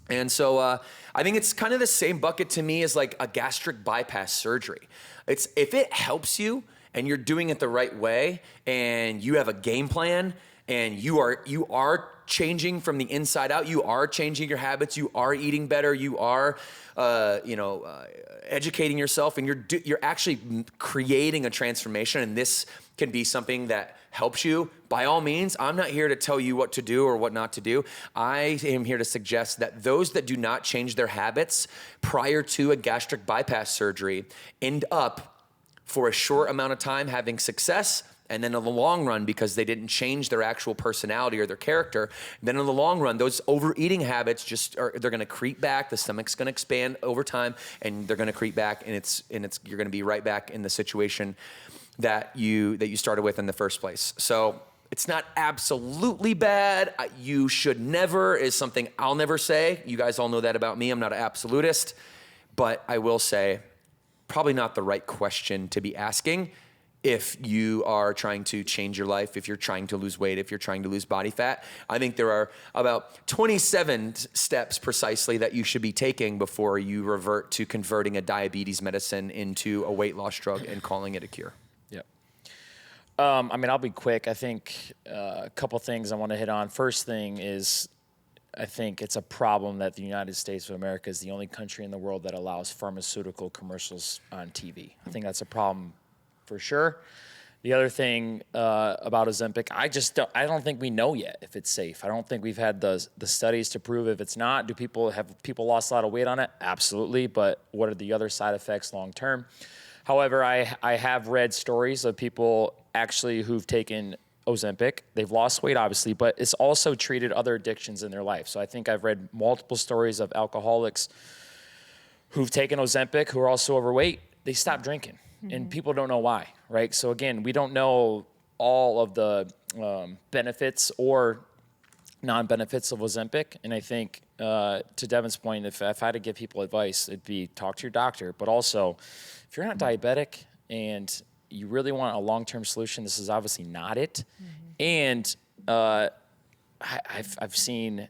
And so I think it's kind of the same bucket to me as like a gastric bypass surgery. If it helps you and you're doing it the right way and you have a game plan and you are changing from the inside out, you are changing your habits, you are eating better, you are educating yourself, and you're actually creating a transformation, and this can be something that helps you, by all means. I'm not here to tell you what to do or what not to do. I am here to suggest that those that do not change their habits prior to a gastric bypass surgery end up for a short amount of time having success, and then in the long run, because they didn't change their actual personality or their character, then in the long run, those overeating habits they're gonna creep back, the stomach's gonna expand over time, and they're gonna creep back, and you're gonna be right back in the situation that you started with in the first place. So it's not absolutely bad. You should never is something I'll never say. You guys all know that about me. I'm not an absolutist, but I will say probably not the right question to be asking if you are trying to change your life, if you're trying to lose weight, if you're trying to lose body fat. I think there are about 27 steps precisely that you should be taking before you revert to converting a diabetes medicine into a weight loss drug and calling it a cure. Yep. I'll be quick. I think a couple things I want to hit on. First thing is, I think it's a problem that the United States of America is the only country in the world that allows pharmaceutical commercials on TV. I think that's a problem for sure. The other thing about Ozempic, I don't think we know yet if it's safe. I don't think we've had the studies to prove if it's not. Have people lost a lot of weight on it? Absolutely. But what are the other side effects long term? However, I have read stories of people actually who've taken Ozempic. They've lost weight, obviously, but it's also treated other addictions in their life. So I think I've read multiple stories of alcoholics who've taken Ozempic who are also overweight. They stopped drinking. And people don't know why, right? So again, we don't know all of the benefits or non-benefits of Ozempic. And I think to Devan's point, if I had to give people advice, it'd be talk to your doctor. But also, if you're not diabetic and you really want a long-term solution, this is obviously not it. And I've seen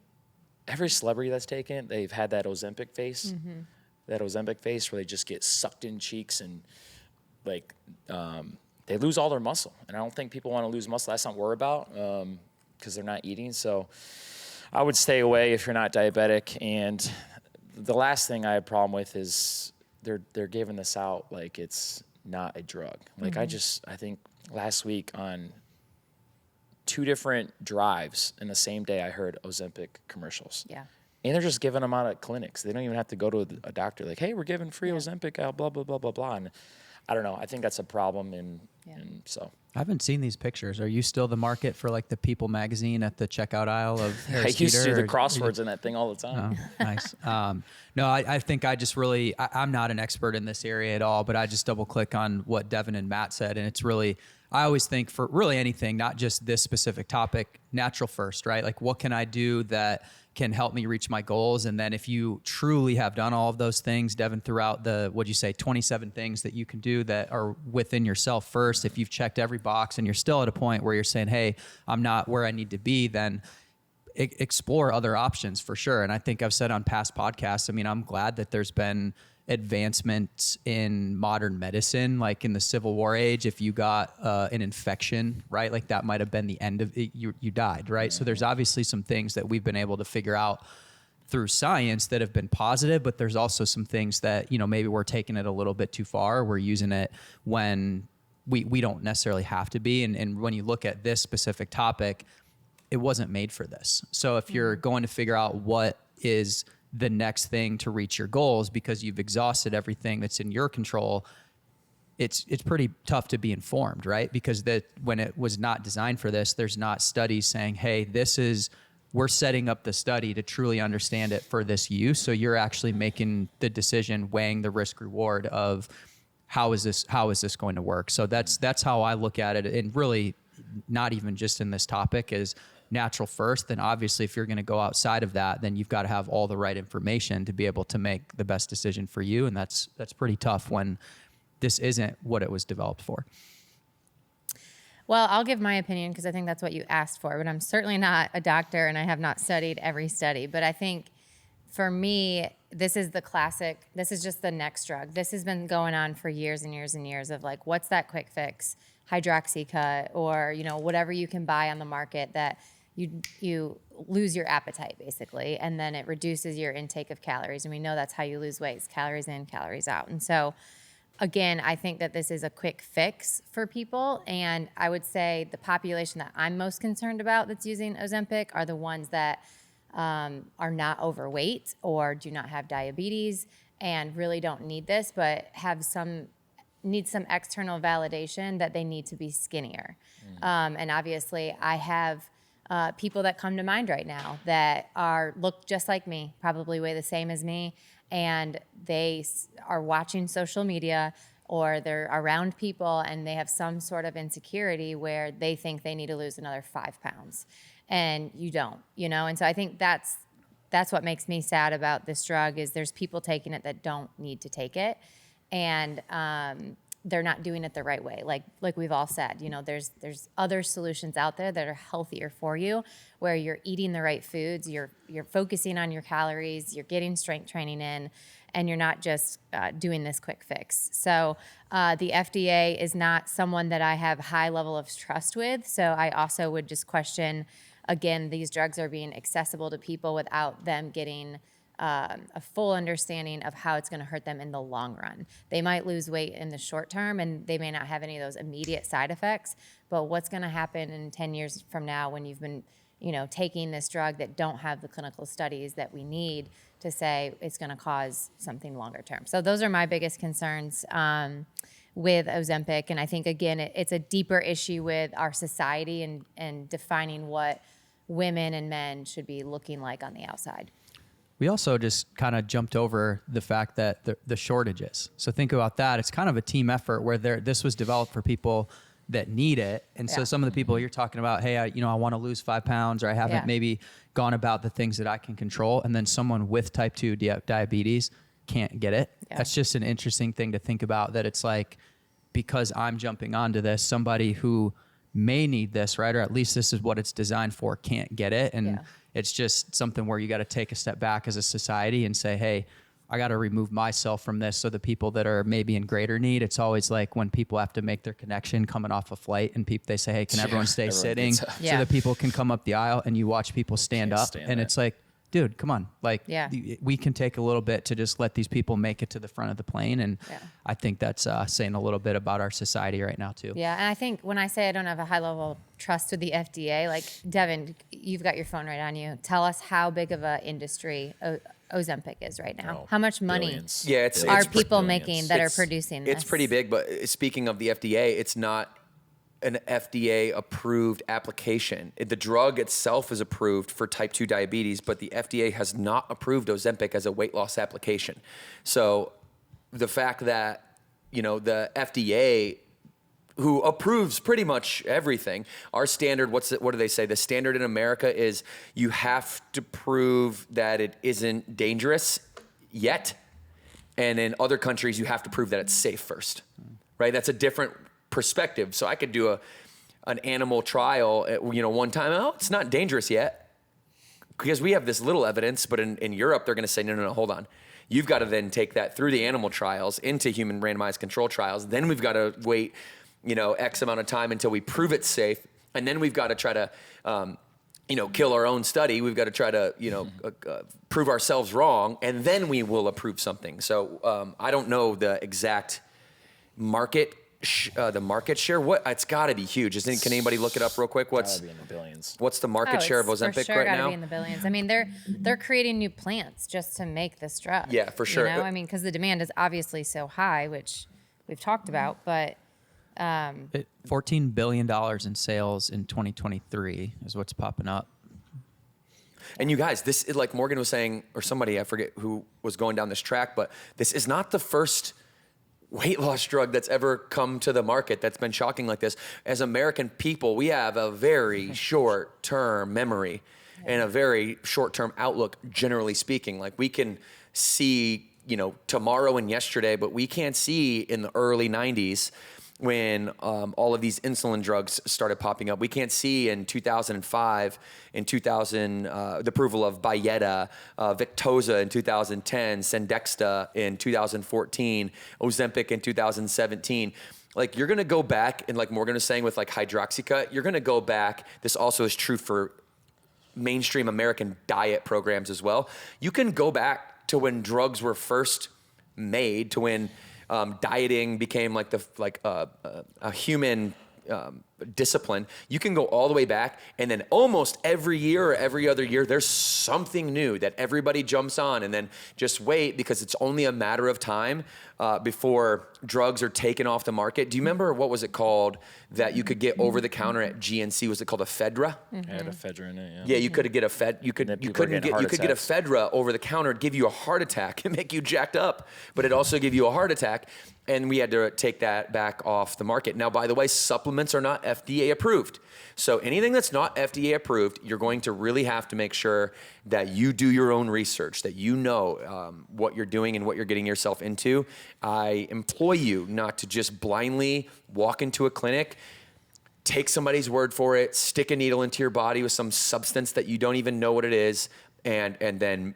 every celebrity that's taken it, they've had that Ozempic face. That Ozempic face where they just get sucked in cheeks and they lose all their muscle. And I don't think people want to lose muscle. That's not what we're about because they're not eating. So I would stay away if you're not diabetic. And the last thing I have a problem with is they're giving this out like it's not a drug. Like I think last week on 2 different drives in the same day, I heard Ozempic commercials. Yeah. And they're just giving them out at clinics. They don't even have to go to a doctor. Like, hey, we're giving free Ozempic out, blah, blah, blah, blah, blah. And I don't know. I think that's a problem. And so. I haven't seen these pictures. Are you still the market for like the People magazine at the checkout aisle of Harris I used to do the Teeter, crosswords in that thing all the time. Oh, nice. No, I think I just really, I'm not an expert in this area at all, but I just double click on what Devan and Matt said. And it's really, I always think for really anything, not just this specific topic, natural first, right? Like what can I do that can help me reach my goals? And then if you truly have done all of those things, Devan, throughout the, what'd you say, 27 things that you can do that are within yourself first, if you've checked every box and you're still at a point where you're saying, hey, I'm not where I need to be, then explore other options for sure. And I think I've said on past podcasts, I mean, I'm glad that there's been advancements in modern medicine, like in the Civil War age, if you got an infection, right? Like that might've been the end of it, you died, right? So there's obviously some things that we've been able to figure out through science that have been positive, but there's also some things that, maybe we're taking it a little bit too far. We're using it when we don't necessarily have to be. And when you look at this specific topic, it wasn't made for this. So if you're going to figure out what is the next thing to reach your goals because you've exhausted everything that's in your control, it's pretty tough to be informed, right? Because when it was not designed for this, there's not studies saying, hey, we're setting up the study to truly understand it for this use. So you're actually making the decision, weighing the risk reward of how is this going to work? So that's how I look at it. And really not even just in this topic is natural first. Then obviously if you're going to go outside of that, then you've got to have all the right information to be able to make the best decision for you. And that's pretty tough when this isn't what it was developed for. Well, I'll give my opinion because I think that's what you asked for, but I'm certainly not a doctor and I have not studied every study. But I think for me, this is just the next drug. This has been going on for years and years and years of like, what's that quick fix? Hydroxycut or, whatever you can buy on the market that you lose your appetite basically, and then it reduces your intake of calories. And we know that's how you lose weight, calories in, calories out. And so again, I think that this is a quick fix for people. And I would say the population that I'm most concerned about that's using Ozempic are the ones that are not overweight or do not have diabetes and really don't need this, but need some external validation that they need to be skinnier. And obviously I have people that come to mind right now that look just like me, probably weigh the same as me, and they are watching social media or they're around people and they have some sort of insecurity where they think they need to lose another 5 pounds and you don't, And so I think that's what makes me sad about this drug is there's people taking it that don't need to take it. And they're not doing it the right way. Like we've all said, there's other solutions out there that are healthier for you, where you're eating the right foods, you're focusing on your calories, you're getting strength training in, and you're not just doing this quick fix. So the FDA is not someone that I have high level of trust with. So I also would just question, again, these drugs are being accessible to people without them getting a full understanding of how it's going to hurt them in the long run. They might lose weight in the short term and they may not have any of those immediate side effects, but what's going to happen in 10 years from now when you've been, taking this drug that don't have the clinical studies that we need to say it's going to cause something longer term. So those are my biggest concerns with Ozempic. And I think, again, it's a deeper issue with our society and defining what women and men should be looking like on the outside. We also just kind of jumped over the fact that the shortages. So think about that. It's kind of a team effort where this was developed for people that need it. And so some of the people you're talking about, hey, I want to lose 5 pounds, or I haven't maybe gone about the things that I can control. And then someone with type 2 diabetes can't get it. Yeah. That's just an interesting thing to think about, that it's like, because I'm jumping onto this, somebody who may need this, right? Or at least this is what it's designed for, can't get it. And it's just something where you got to take a step back as a society and say, hey, I got to remove myself from this. So the people that are maybe in greater need, it's always like when people have to make their connection coming off a flight and they say, hey, can everyone stay sitting so that people can come up the aisle, and you watch people stand up and it's like, dude, come on. Like we can take a little bit to just let these people make it to the front of the plane. And I think that's saying a little bit about our society right now too. Yeah. And I think when I say I don't have a high level of trust with the FDA, like Devan, you've got your phone right on you. Tell us how big of an industry Ozempic is right now. How much money are people making that are producing this? It's pretty big, but speaking of the FDA, it's not an FDA approved application. The drug itself is approved for type 2 diabetes, but the FDA has not approved Ozempic as a weight loss application. So the fact that, the FDA, who approves pretty much everything, our standard, what do they say? The standard in America is you have to prove that it isn't dangerous yet. And in other countries, you have to prove that it's safe first, right? That's a different perspective. So I could do an animal trial at, one time. Oh, it's not dangerous yet because we have this little evidence, but in Europe, they're going to say, no, hold on. You've got to then take that through the animal trials into human randomized control trials. Then we've got to wait, X amount of time until we prove it's safe. And then we've got to try to, kill our own study. We've got to try to, prove ourselves wrong. And then we will approve something. So I don't know the exact market the market share? What it's got to be huge, isn't it? Can anybody look it up real quick? Gotta be in the billions. What's the market share of it's Ozempic for sure right gotta now? be in the billions. I mean, they're creating new plants just to make this drug. Yeah, for sure. You know, I mean, because the demand is obviously so high, which we've talked about, but $14 billion in sales in 2023 is what's popping up. And you guys, this is like Morgan was saying, or somebody, I forget who was going down this track, but this is not the first weight loss drug that's ever come to the market that's been shocking like this. As American people, we have a very short-term memory and a very short-term outlook, generally speaking. Like we can see, tomorrow and yesterday, but we can't see in the early 90s when all of these insulin drugs started popping up. We can't see in 2005, in 2000, the approval of Byetta, Victoza in 2010, Cendexta in 2014, Ozempic in 2017. Like you're gonna go back, and like Morgan was saying with like hydroxycut, you're gonna go back. This also is true for mainstream American diet programs as well. You can go back to when drugs were first made, to when dieting became like a human discipline. You can go all the way back, and then almost every year or every other year, there's something new that everybody jumps on, and then just wait because it's only a matter of time before drugs are taken off the market. Do you remember what was it called that you could get over the counter at GNC? Was it called a Fedra? It had a Fedra in it. Yeah, you could get a Fed. You could get a Fedra over the counter, give you a heart attack and make you jacked up, but it also give you a heart attack. And we had to take that back off the market. Now, by the way, supplements are not FDA approved. So anything that's not FDA approved, you're going to really have to make sure that you do your own research, that you know what you're doing and what you're getting yourself into. I implore you not to just blindly walk into a clinic, take somebody's word for it, stick a needle into your body with some substance that you don't even know what it is, and then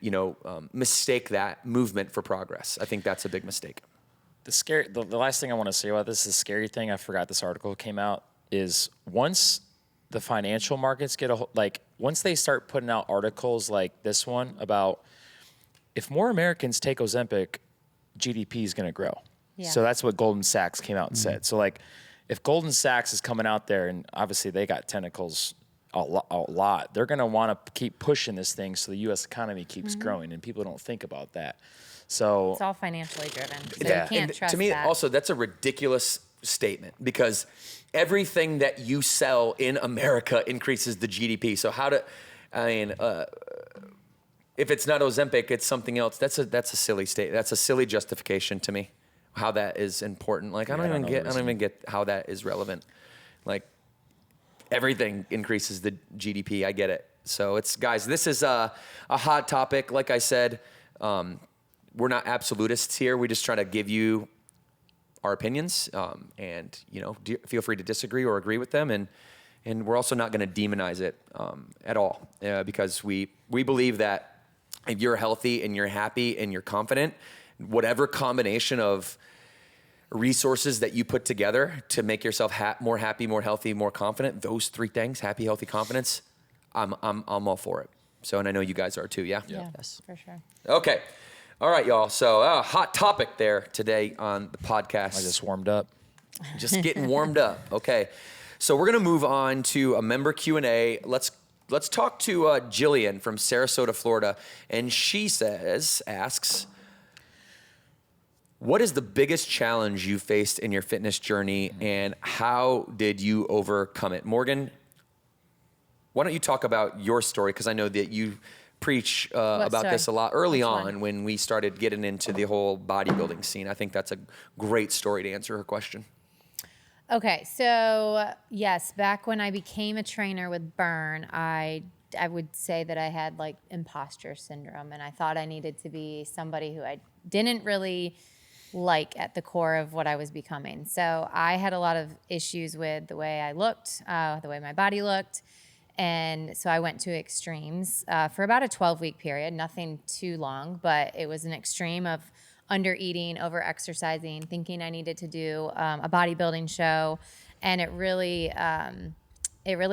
mistake that movement for progress. I think that's a big mistake. The last thing I want to say about this, the scary thing, I forgot this article came out, is once the financial markets once they start putting out articles like this one about if more Americans take Ozempic, GDP is going to grow. Yeah. So that's what Goldman Sachs came out and said. So like if Goldman Sachs is coming out there, and obviously they got tentacles a lot, they're going to want to keep pushing this thing so the U.S. economy keeps growing, and people don't think about that. So it's all financially driven. So Yeah. you can't And trust to me, that. also, that's a ridiculous statement because everything that you sell in America increases the GDP. So if it's not Ozempic, it's something else. That's a silly state. That's a silly justification to me. How that is important. Like I don't even get how that is relevant. Like everything increases the GDP. I get it. So guys, this is a hot topic. Like I said, we're not absolutists here. We just try to give you our opinions, and feel free to disagree or agree with them. And we're also not going to demonize it at all, because we believe that if you're healthy and you're happy and you're confident, whatever combination of resources that you put together to make yourself more happy, more healthy, more confident, those three things, happy, healthy, confidence, I'm all for it. So, and I know you guys are too, yeah? Yeah, Yes. for sure. Okay. All right, y'all. So, hot topic there today on the podcast. I just warmed up. Just getting warmed up. Okay. So we're going to move on to a member Q&A. Let's talk to Jillian from Sarasota, Florida. And she asks, what is the biggest challenge you faced in your fitness journey and how did you overcome it? Morgan, why don't you talk about your story? Because I know that you preach about story? this a lot early Which on one? when we started getting into the whole bodybuilding scene. I think that's a great story to answer her question. Okay, so yes, back when I became a trainer with Burn, I would say that I had like imposter syndrome, and I thought I needed to be somebody who I didn't really like at the core of what I was becoming. So I had a lot of issues with the way I looked, the way my body looked. And so I went to extremes for about a 12-week period, nothing too long, but it was an extreme of under-eating, over-exercising, thinking I needed to do a bodybuilding show. And it really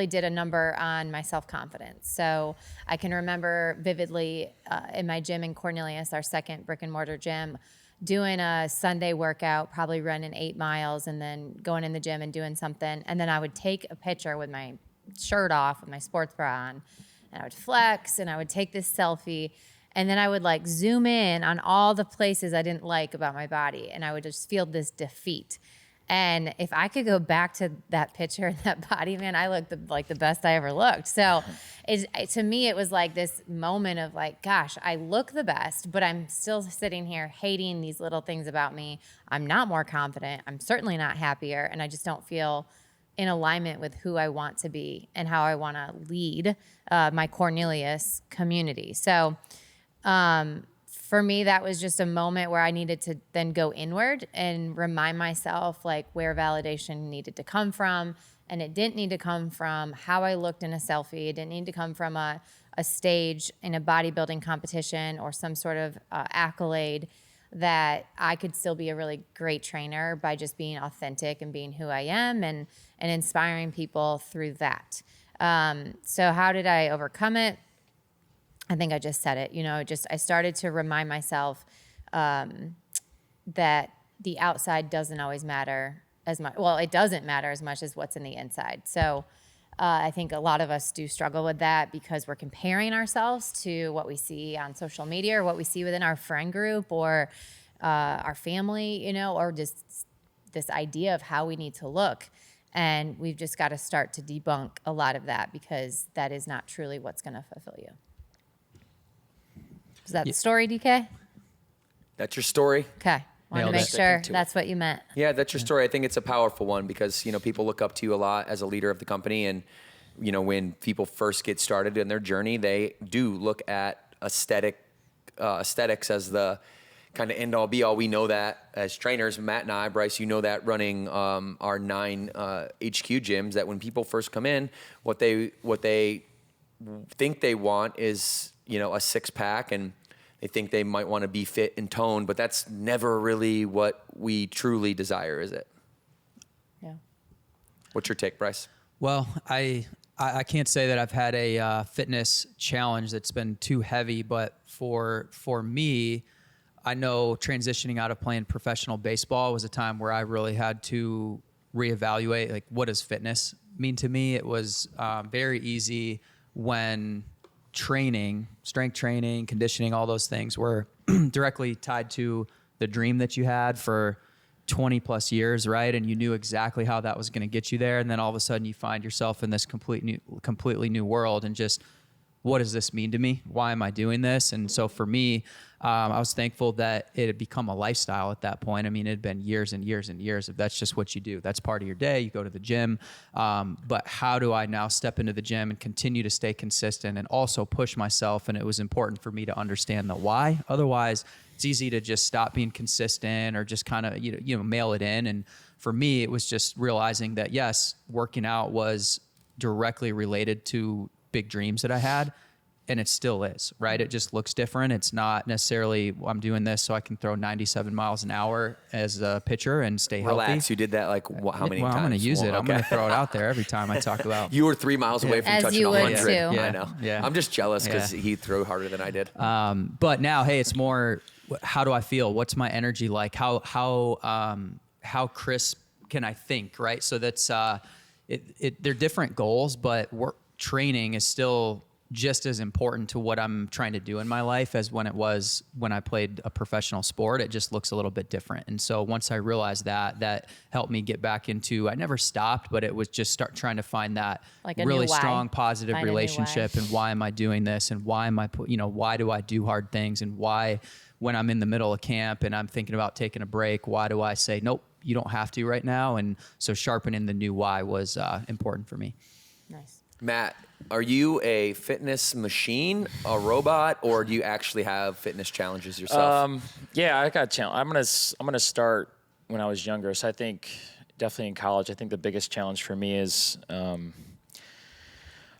did a number on my self-confidence. So I can remember vividly in my gym in Cornelius, our second brick and mortar gym, doing a Sunday workout, probably running 8 miles and then going in the gym and doing something. And then I would take a picture with my shirt off with my sports bra on, and I would flex and I would take this selfie. And then I would like zoom in on all the places I didn't like about my body. And I would just feel this defeat. And if I could go back to that picture and that body, man, I looked like the best I ever looked. So to me, it was like this moment of like, gosh, I look the best, but I'm still sitting here hating these little things about me. I'm not more confident. I'm certainly not happier. And I just don't feel in alignment with who I want to be and how I want to lead my Cornelius community. So for me, that was just a moment where I needed to then go inward and remind myself like where validation needed to come from. And it didn't need to come from how I looked in a selfie. It didn't need to come from a stage in a bodybuilding competition or some sort of accolade. That I could still be a really great trainer by just being authentic and being who I am and inspiring people through that. So how did I overcome it? I think I just said it, I started to remind myself that the outside doesn't always matter as much. Well, it doesn't matter as much as what's in the inside. So I think a lot of us do struggle with that because we're comparing ourselves to what we see on social media or what we see within our friend group or our family, or just this idea of how we need to look. And we've just got to start to debunk a lot of that because that is not truly what's going to fulfill you. Is that the story, DK? That's your story. Okay. Wanted to make sure that's what you meant. Yeah, that's your story. I think it's a powerful one because, people look up to you a lot as a leader of the company. And, when people first get started in their journey, they do look at aesthetics as the kind of end all be all. We know that as trainers, Matt and I, Bryce, that running our 9 HQ gyms, that when people first come in, what they think they want is, a 6-pack, and they think they might want to be fit and toned, but that's never really what we truly desire, is it? Yeah. What's your take, Bryce? Well, I can't say that I've had a fitness challenge that's been too heavy, but for me, I know transitioning out of playing professional baseball was a time where I really had to reevaluate, like, what does fitness mean to me? It was very easy when strength training, conditioning, all those things were directly tied to the dream that you had for 20 plus years, right? And you knew exactly how that was going to get you there. And then all of a sudden you find yourself in this completely new world and just, what does this mean to me? Why am I doing this? And so for me, I was thankful that it had become a lifestyle at that point. I mean, it had been years and years and years of that's just what you do. That's part of your day. You go to the gym. But how do I now step into the gym and continue to stay consistent and also push myself? And it was important for me to understand the why. Otherwise, it's easy to just stop being consistent or just kind of, mail it in. And for me, it was just realizing that, yes, working out was directly related to big dreams that I had, and it still is, right? It just looks different. It's not necessarily, I'm doing this so I can throw 97 miles an hour as a pitcher and stay healthy. Relax, you did that how many times? Well, I'm going to use it. I'm going to throw it out there every time I talk about. You were 3 miles away from As touching you would 100. too. I know. Yeah. I'm just jealous because he threw harder than I did. But now, hey, it's more, how do I feel? What's my energy like? How crisp can I think, right? So that's, they're different goals, but training is still just as important to what I'm trying to do in my life as when it was when I played a professional sport. It just looks a little bit different. And so once I realized that helped me get back into, I never stopped, but it was just start trying to find that Like a really new why. strong, positive Find a new relationship. And why am I doing this? And why am I, why do I do hard things? And why, when I'm in the middle of camp and I'm thinking about taking a break, why do I say, nope, you don't have to right now? And so sharpening the new why was important for me. Nice. Matt, are you a fitness machine, a robot, or do you actually have fitness challenges yourself? Yeah, I got a challenge. I'm gonna start when I was younger. So I think definitely in college, I think the biggest challenge for me is I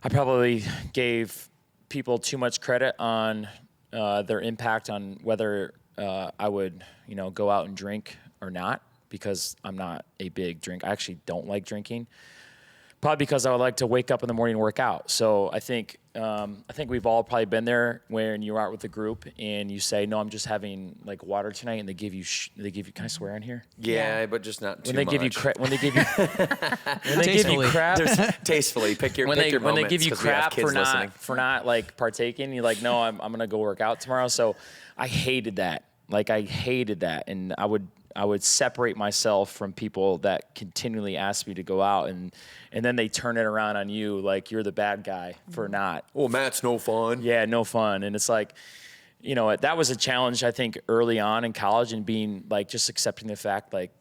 probably gave people too much credit on their impact on whether I would, go out and drink or not, because I'm not a big drink. I actually don't like drinking. Probably because I would like to wake up in the morning and work out. So I think we've all probably been there when you're out with a group and you say, no, I'm just having like water tonight, and they give you, can I swear in here? Yeah, but just not too much. When they give you crap, tastefully pick your when moments, they give you 'cause we have crap kids listening. for not like partaking, you're like, no, I'm gonna go work out tomorrow. So I hated that. Like I hated that, and I would separate myself from people that continually ask me to go out, and then they turn it around on you like you're the bad guy for not. Well, Matt's no fun. Yeah, no fun. And it's like, you know, that was a challenge I think early on in college, and being like just accepting the fact like,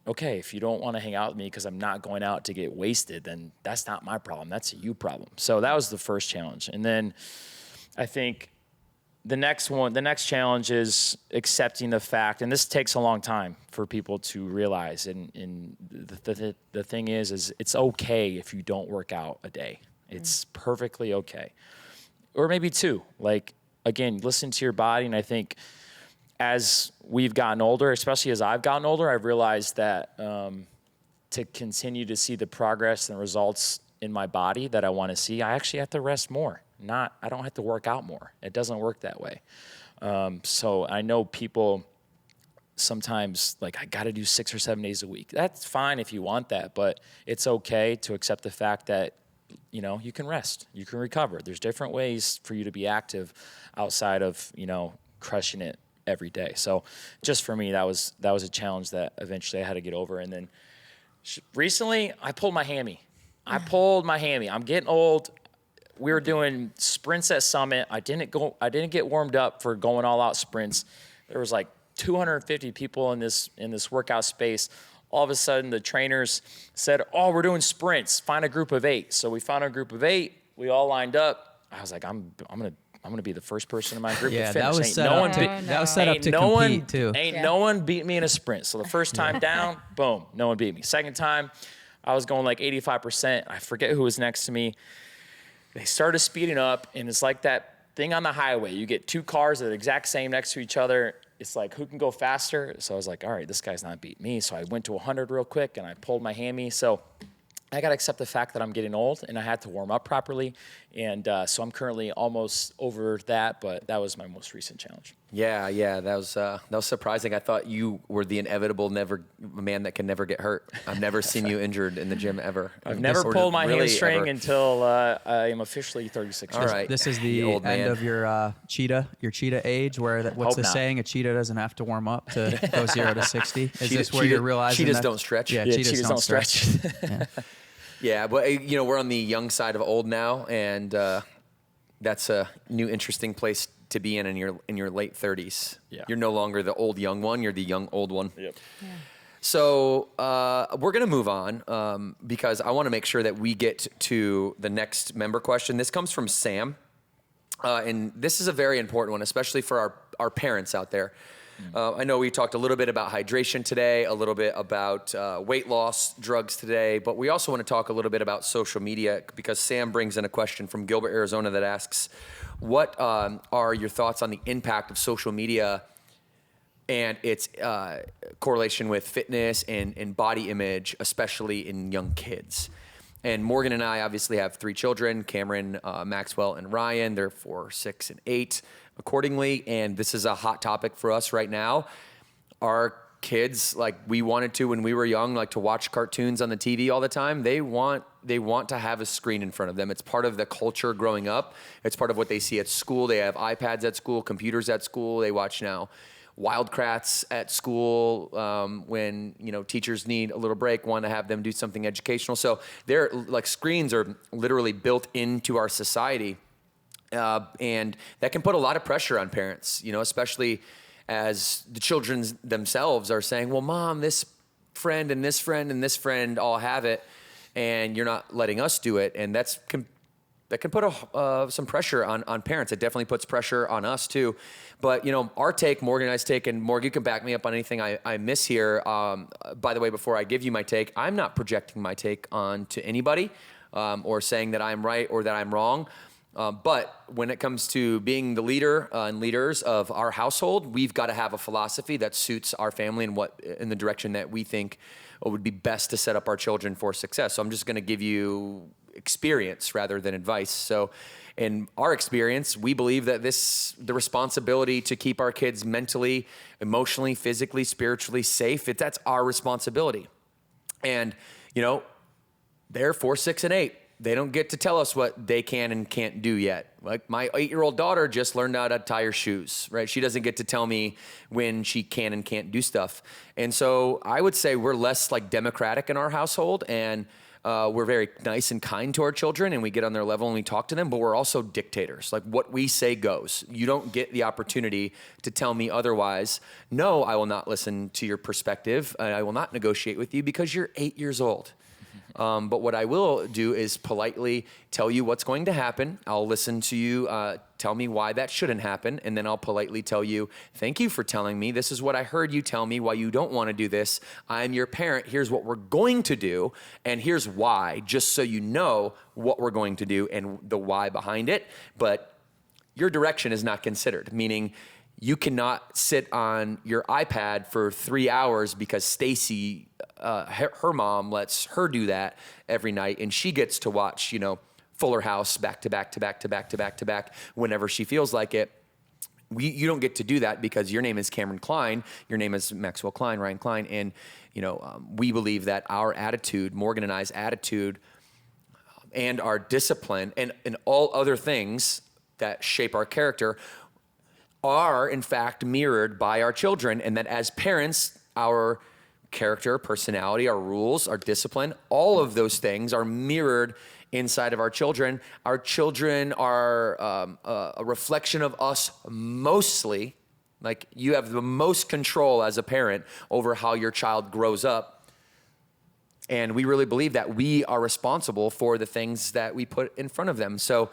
okay, if you don't want to hang out with me because I'm not going out to get wasted, then that's not my problem. That's a you problem. So that was the first challenge. And then I think the next challenge is accepting the fact, and this takes a long time for people to realize. And the thing is it's okay if you don't work out a day. It's perfectly okay, or maybe two. Like again, listen to your body. And I think as we've gotten older, especially as I've gotten older, I've realized that to continue to see the progress and results in my body that I want to see, I actually have to rest more. I don't have to work out more. It doesn't work that way. So I know people sometimes like, I got to do 6 or 7 days a week. That's fine if you want that, but it's okay to accept the fact that, you know, you can rest, you can recover. There's different ways for you to be active outside of, you know, crushing it every day. So just for me, that was a challenge that eventually I had to get over. And then recently I pulled my hammy. I'm getting old. We were doing sprints at Summit. I didn't get warmed up for going all out sprints. There was like 250 people in this workout space. All of a sudden the trainers said, "Oh, we're doing sprints. Find a group of 8." So we found a group of 8. We all lined up. I was like, I'm gonna be the first person in my group to finish. That was set up to compete too. No one beat me in a sprint. So the first time down, boom, no one beat me. Second time, I was going like 85%. I forget who was next to me. They started speeding up, and it's like that thing on the highway. You get 2 cars that are the exact same next to each other. It's like, who can go faster? So I was like, all right, this guy's not beating me. So I went to 100 real quick, and I pulled my hammy. So I got to accept the fact that I'm getting old, and I had to warm up properly. And so I'm currently almost over that, but that was my most recent challenge. Yeah, that was surprising. I thought you were the inevitable man that can never get hurt. I've never seen you injured in the gym ever. I've never pulled my hamstring until I am officially 36 years old. All right. This is the end of your cheetah age, where what's the saying? A cheetah doesn't have to warm up to go 0 to 60. Is this where you're realizing cheetahs don't stretch? Yeah, cheetahs don't stretch. Yeah, but you know, we're on the young side of old now, and that's a new interesting place to be in your late 30s. Yeah. You're no longer the old young one, you're the young old one. Yep. Yeah. So we're going to move on because I want to make sure that we get to the next member question. This comes from Sam, and this is a very important one, especially for our parents out there. I know we talked a little bit about hydration today, a little bit about weight loss drugs today, but we also want to talk a little bit about social media, because Sam brings in a question from Gilbert, Arizona that asks, what are your thoughts on the impact of social media and its correlation with fitness and body image, especially in young kids? And Morgan and I obviously have 3 children, Cameron, Maxwell, and Ryan. They're 4, 6, and 8 accordingly. And this is a hot topic for us right now. Our kids, like we wanted to when we were young, like to watch cartoons on the TV all the time. They want to have a screen in front of them. It's part of the culture growing up. It's part of what they see at school. They have iPads at school, computers at school. They watch now Wildcrafts at school when, you know, teachers need a little break, want to have them do something educational. So they're like, screens are literally built into our society. And that can put a lot of pressure on parents, you know, especially as the children themselves are saying, well, Mom, this friend and this friend and this friend all have it, and you're not letting us do it. And that can put some pressure on parents. It definitely puts pressure on us too. But, you know, our take, Morgan and I's take, and Morgan, you can back me up on anything I miss here. By the way, before I give you my take, I'm not projecting my take onto anybody or saying that I'm right or that I'm wrong. But when it comes to being the leader and leaders of our household, we've got to have a philosophy that suits our family and what in the direction that we think would be best to set up our children for success. So I'm just going to give you experience rather than advice. So in our experience, we believe that the responsibility to keep our kids mentally, emotionally, physically, spiritually safe, that's our responsibility. And, they're 4, 6, and 8. They don't get to tell us what they can and can't do yet. Like my 8-year-old daughter just learned how to tie her shoes, right? She doesn't get to tell me when she can and can't do stuff. And so I would say we're less like democratic in our household, and we're very nice and kind to our children, and we get on their level and we talk to them, but we're also dictators. Like what we say goes. You don't get the opportunity to tell me otherwise. No, I will not listen to your perspective. I will not negotiate with you because you're 8 years old. But what I will do is politely tell you what's going to happen. I'll listen to you, tell me why that shouldn't happen, and then I'll politely tell you, thank you for telling me. This is what I heard you tell me why you don't want to do this. I'm your parent. Here's what we're going to do, and here's why, just so you know what we're going to do and the why behind it. But your direction is not considered, meaning you cannot sit on your iPad for 3 hours because Stacy, her mom lets her do that every night, and she gets to watch, Fuller House back to back to back to back to back to back whenever she feels like it. You don't get to do that because your name is Cameron Kline, your name is Maxwell Kline, Ryan Kline, and we believe that our attitude, Morgan and I's attitude, and our discipline, and all other things that shape our character are in fact mirrored by our children, and that as parents, our character, personality, our rules, our discipline, all of those things are mirrored inside of our children. Our children are a reflection of us mostly. Like you have the most control as a parent over how your child grows up. And we really believe that we are responsible for the things that we put in front of them. So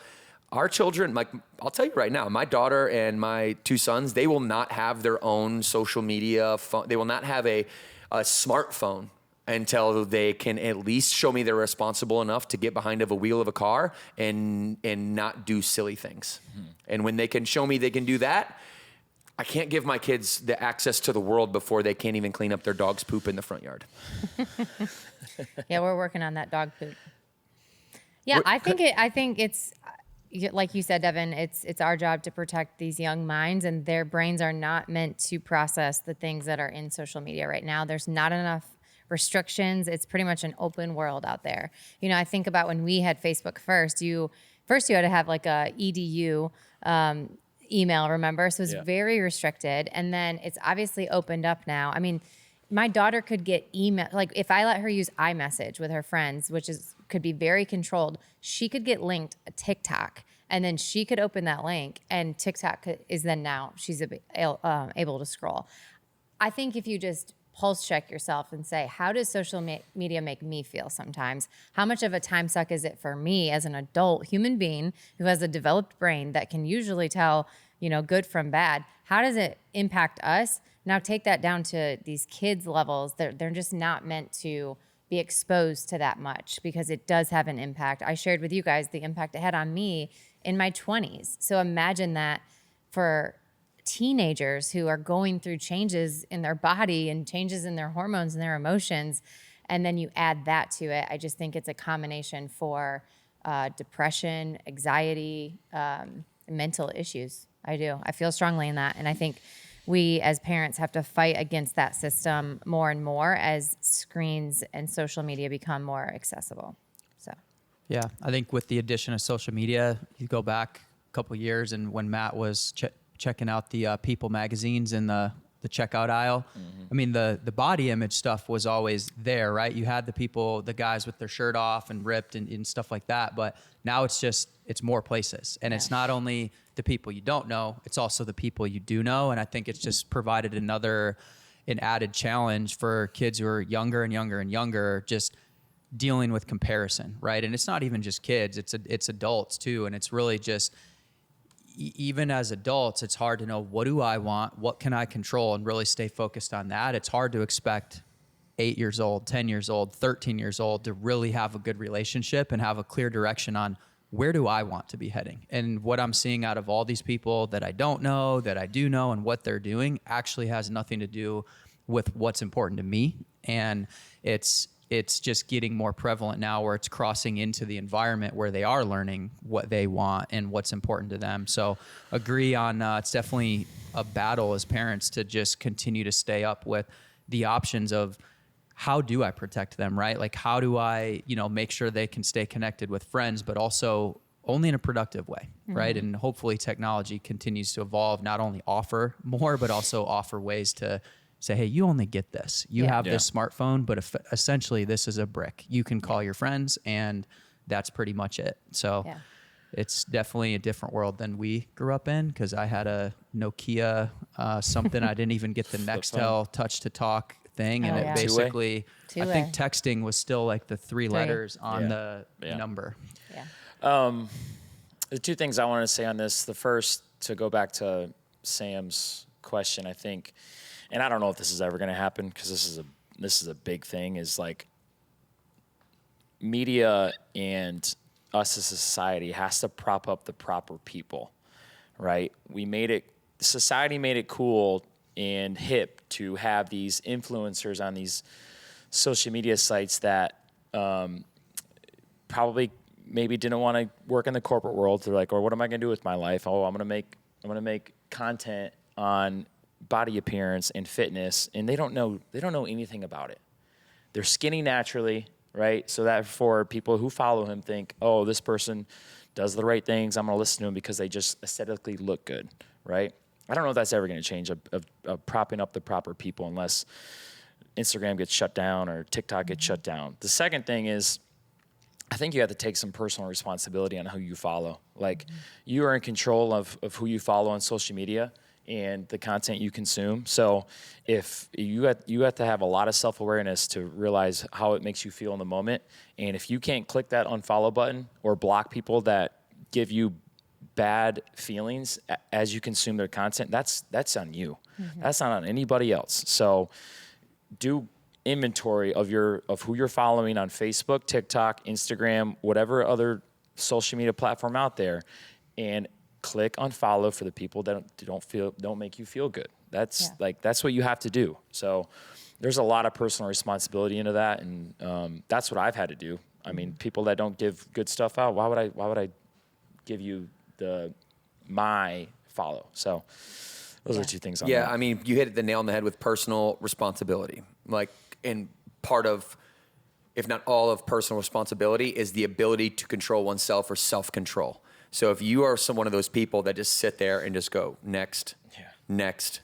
our children, like I'll tell you right now, my daughter and my 2 sons, they will not have their own social media phone. They will not have a smartphone until they can at least show me they're responsible enough to get behind of a wheel of a car and not do silly things. Mm-hmm. And when they can show me they can do that, I can't give my kids the access to the world before they can't even clean up their dog's poop in the front yard. Yeah, we're working on that dog poop. Yeah, I think it's like you said, Devan, it's our job to protect these young minds, and their brains are not meant to process the things that are in social media right now. There's not enough restrictions. It's pretty much an open world out there. I think about when we had Facebook first. You had to have like a EDU email, remember? So it's very restricted, and then it's obviously opened up now. I mean, my daughter could get email, like if I let her use iMessage with her friends, which could be very controlled, she could get linked a TikTok, and then she could open that link, and TikTok is then now she's able to scroll. I think if you just pulse check yourself and say, how does social media make me feel sometimes? How much of a time suck is it for me as an adult human being who has a developed brain that can usually tell, good from bad? How does it impact us? Now take that down to these kids' levels. They're just not meant to be exposed to that much because it does have an impact. I shared with you guys the impact it had on me in my 20s. So imagine that for teenagers who are going through changes in their body and changes in their hormones and their emotions, and then you add that to it. I just think it's a combination for depression, anxiety, mental issues. I do. I feel strongly in that. And I think we as parents have to fight against that system more and more as screens and social media become more accessible. So, yeah, I think with the addition of social media, you go back a couple of years, and when Matt was checking out the People magazines in the checkout aisle, mm-hmm. I mean, the body image stuff was always there, right? You had the guys with their shirt off and ripped and stuff like that. But now it's more places. And it's not only the people you don't know, it's also the people you do know. And I think it's just provided an added challenge for kids who are younger and younger and younger, just dealing with comparison, right? And it's not even just kids, it's adults too. And it's really just, even as adults, it's hard to know, what do I want? What can I control? And really stay focused on that. It's hard to expect 8 years old, 10 years old, 13 years old to really have a good relationship and have a clear direction on where do I want to be heading? And what I'm seeing out of all these people that I don't know, that I do know, and what they're doing actually has nothing to do with what's important to me. And it's just getting more prevalent now where it's crossing into the environment where they are learning what they want and what's important to them. So agree on it's definitely a battle as parents to just continue to stay up with the options of how do I protect them, right? Like how do I, make sure they can stay connected with friends, but also only in a productive way, right? And hopefully technology continues to evolve, not only offer more, but also offer ways to say, hey, you only get this. You have this smartphone, but essentially this is a brick. You can call your friends and that's pretty much it. So it's definitely a different world than we grew up in, because I had a Nokia something. I didn't even get the Nextel touch to talk thing. And it basically, I think texting was still like the three letters on the number. The two things I want to say on this, the first, to go back to Sam's question, I think, and I don't know if this is ever going to happen because this is a big thing, is like media and us as a society has to prop up the proper people, right? Society made it cool and hip to have these influencers on these social media sites that probably maybe didn't want to work in the corporate world. They're like, or what am I going to do with my life? Oh, I'm going to make content on body appearance and fitness, and they don't know anything about it. They're skinny naturally, right? So that for people who follow him think, oh, this person does the right things, I'm going to listen to him because they just aesthetically look good, right? I don't know if that's ever going to change, of propping up the proper people, unless Instagram gets shut down or TikTok gets shut down. The second thing is, I think you have to take some personal responsibility on who you follow. Like, you are in control of who you follow on social media and the content you consume. So if you have to have a lot of self-awareness to realize how it makes you feel in the moment. And if you can't click that unfollow button or block people that give you bad feelings as you consume their content, that's on you. That's not on anybody else. So do inventory of who you're following on Facebook, TikTok, Instagram, whatever other social media platform out there, and click unfollow for the people that don't make you feel good. That's what you have to do. So there's a lot of personal responsibility into that, and that's what I've had to do. I mean, people that don't give good stuff out, why would I give you my follow? So those are two things on that. I mean, you hit the nail on the head with personal responsibility. Like, and part of, if not all of personal responsibility, is the ability to control oneself, or self-control. So if you are one of those people that just sit there and just go next, next,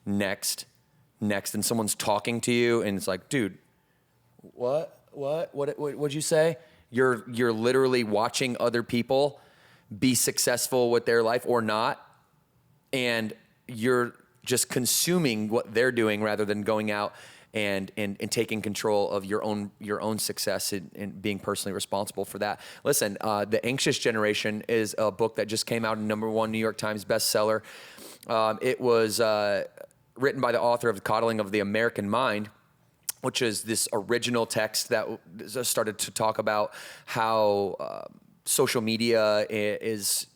and someone's talking to you and it's like, dude, what'd you say? You're literally watching other people be successful with their life or not, and you're just consuming what they're doing rather than going out and taking control of your own success and being personally responsible for that. Listen, The Anxious Generation is a book that just came out in #1 New York Times bestseller. It was written by the author of The Coddling of the American Mind, which is this original text that started to talk about how social media is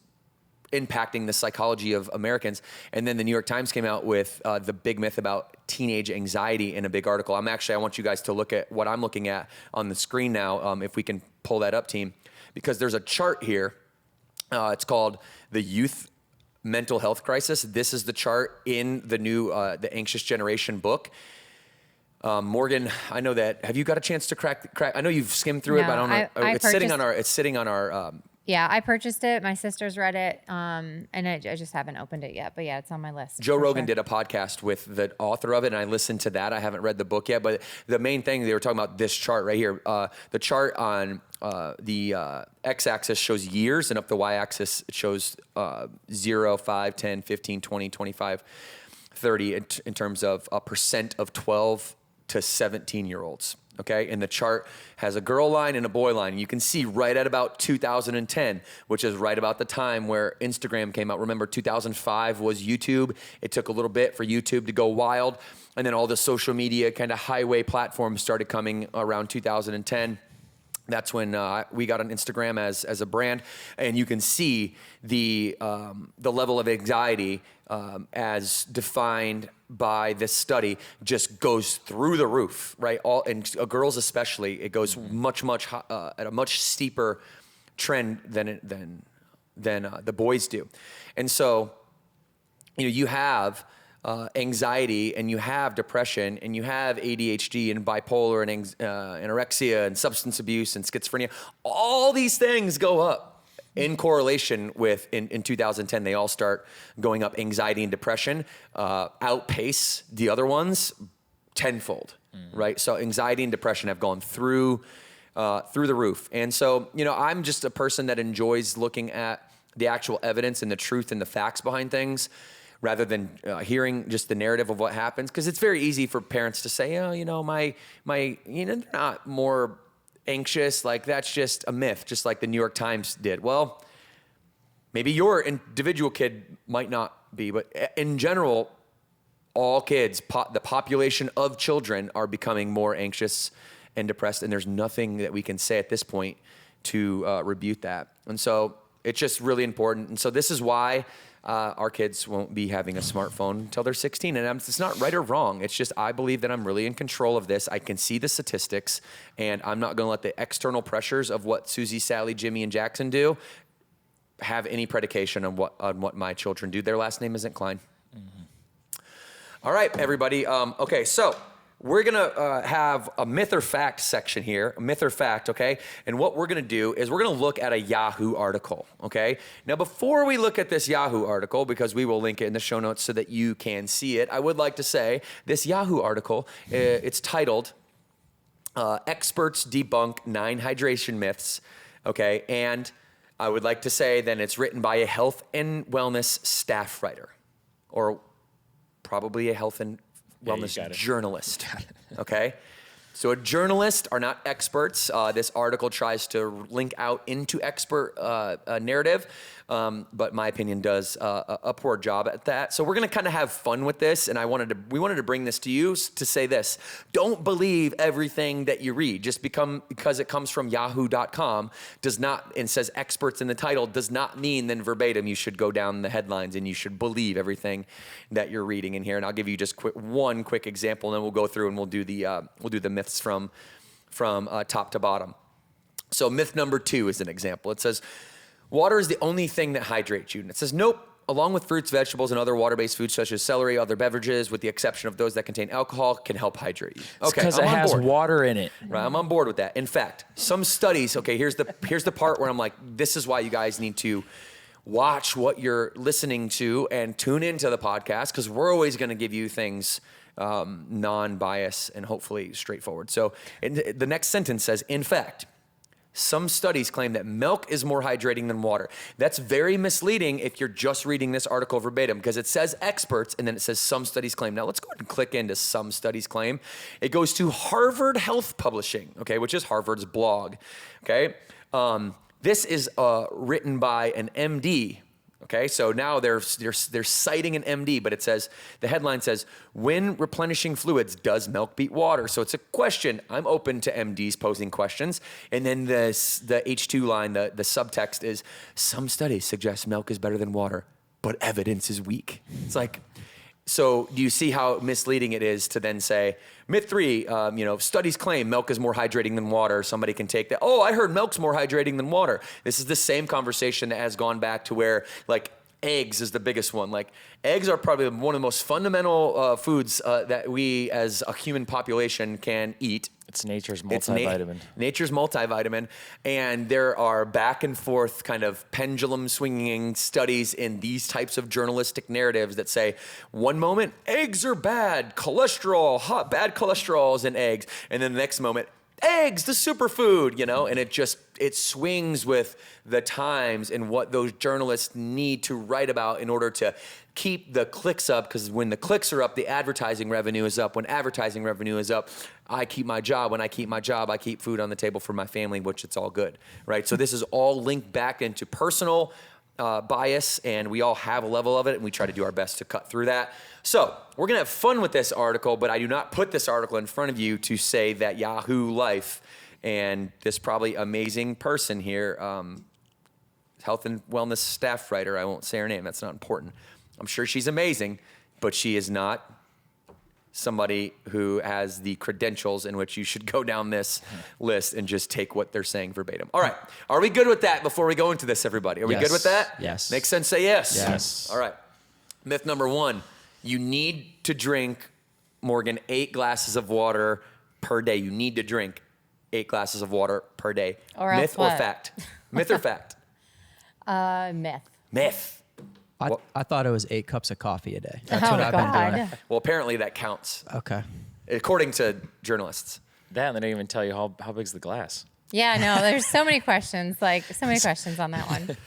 impacting the psychology of Americans. And then the New York Times came out with the big myth about teenage anxiety in a big article. I want you guys to look at what I'm looking at on the screen now, if we can pull that up, team, because there's a chart here. It's called the Youth Mental Health Crisis. This is the chart in the new The Anxious Generation book. Morgan, I know that. Have you got a chance to crack? I know you've skimmed through it, but I don't know. It's sitting on our. Yeah, I purchased it. My sister's read it, and I just haven't opened it yet. But yeah, it's on my list. Joe Rogan did a podcast with the author of it, and I listened to that. I haven't read the book yet, but the main thing they were talking about, this chart right here. The chart on the x-axis shows years, and up the y-axis it shows 0, 5, 10, 15, 20, 25, 30 in terms of a percent of 12 to 17-year-olds. Okay, and the chart has a girl line and a boy line. You can see right at about 2010, which is right about the time where Instagram came out. Remember, 2005 was YouTube. It took a little bit for YouTube to go wild, and then all the social media kind of highway platforms started coming around 2010. That's when we got on Instagram as a brand, and you can see the level of anxiety as defined by this study just goes through the roof, right? And girls especially, it goes much at a much steeper trend than the boys do, and so you have anxiety, and you have depression, and you have ADHD and bipolar and anorexia and substance abuse and schizophrenia. All these things go up in correlation with, in 2010, they all start going up. Anxiety and depression outpace the other ones tenfold, right? So anxiety and depression have gone through the roof. And so, I'm just a person that enjoys looking at the actual evidence and the truth and the facts behind things, rather than hearing just the narrative of what happens. Because it's very easy for parents to say, they're not more anxious. Like, that's just a myth, just like the New York Times did. Well, maybe your individual kid might not be, but in general, all kids, the population of children are becoming more anxious and depressed, and there's nothing that we can say at this point to rebuke that. And so it's just really important. And so this is why our kids won't be having a smartphone until they're 16. And it's not right or wrong. It's just, I believe that I'm really in control of this. I can see the statistics, and I'm not going to let the external pressures of what Susie, Sally, Jimmy, and Jackson do have any predication on what my children do. Their last name isn't Kline. All right, everybody. Okay, so we're going to have a myth or fact section here, a myth or fact, okay? And what we're going to do is we're going to look at a Yahoo article, okay? Now, before we look at this Yahoo article, because we will link it in the show notes so that you can see it, I would like to say this Yahoo article, it's titled Experts Debunk 9 Hydration Myths, okay? And I would like to say then it's written by a health and wellness staff writer, or probably a health and wellness journalist, okay? So a journalist are not experts. This article tries to link out into expert narrative, but my opinion does a poor job at that. So we're gonna kind of have fun with this, and we wanted to bring this to you to say this: don't believe everything that you read. Just because it comes from yahoo.com does not, and says experts in the title, does not mean then verbatim you should go down the headlines and you should believe everything that you're reading in here. And I'll give you just one quick example, and then we'll go through and we'll do the myths from top to bottom. So myth number 2 is an example. It says, water is the only thing that hydrates you. And it says, nope. Along with fruits, vegetables, and other water-based foods such as celery, other beverages, with the exception of those that contain alcohol, can help hydrate you. Okay, because it has water in it. Right, I'm on board with that. In fact, some studies, okay, here's the part where I'm like, this is why you guys need to watch what you're listening to and tune into the podcast, because we're always going to give you things non-biased and hopefully straightforward. So the next sentence says, in fact, some studies claim that milk is more hydrating than water. That's very misleading if you're just reading this article verbatim, because it says experts and then it says some studies claim. Now let's go ahead and click into some studies claim. It goes to Harvard Health Publishing, okay, which is Harvard's blog, okay? This is written by an MD. Okay, so now they're citing an MD, but it says, the headline says, when replenishing fluids, does milk beat water? So it's a question. I'm open to MDs posing questions. And then the H2 line, the subtext is, some studies suggest milk is better than water, but evidence is weak. It's like, so do you see how misleading it is to then say, myth 3, studies claim milk is more hydrating than water. Somebody can take that. Oh, I heard milk's more hydrating than water. This is the same conversation that has gone back to where, like, eggs is the biggest one. Like, eggs are probably one of the most fundamental foods that we as a human population can eat. It's nature's multivitamin. Nature's multivitamin. And there are back and forth kind of pendulum swinging studies in these types of journalistic narratives that say, one moment, eggs are bad, cholesterol, bad cholesterol is in eggs. And then the next moment, eggs, the superfood, and it swings with the times and what those journalists need to write about in order to keep the clicks up, because when the clicks are up, the advertising revenue is up. When advertising revenue is up, I keep my job. When I keep my job, I keep food on the table for my family, which it's all good, right? So this is all linked back into personal bias, and we all have a level of it, and we try to do our best to cut through that. So we're going to have fun with this article, but I do not put this article in front of you to say that Yahoo Life And this probably amazing person here, health and wellness staff writer, I won't say her name, that's not important. I'm sure she's amazing, but she is not somebody who has the credentials in which you should go down this list and just take what they're saying verbatim. All right. Are we good with that before we go into this, everybody? Are we good with that? Yes. Makes sense? Say yes. Yes. All right. Myth number 1, you need to drink, Morgan, 8 glasses of water per day. You need to drink 8 glasses of water per day. Or Myth else or what? fact? Myth or fact? Myth. Myth. I thought it was 8 cups of coffee a day. That's Oh, what I've been God. doing. Well, apparently that counts, Okay. according to journalists. That, and they don't even tell you how big's the glass. Yeah, no, there's so many questions, so many questions on that one.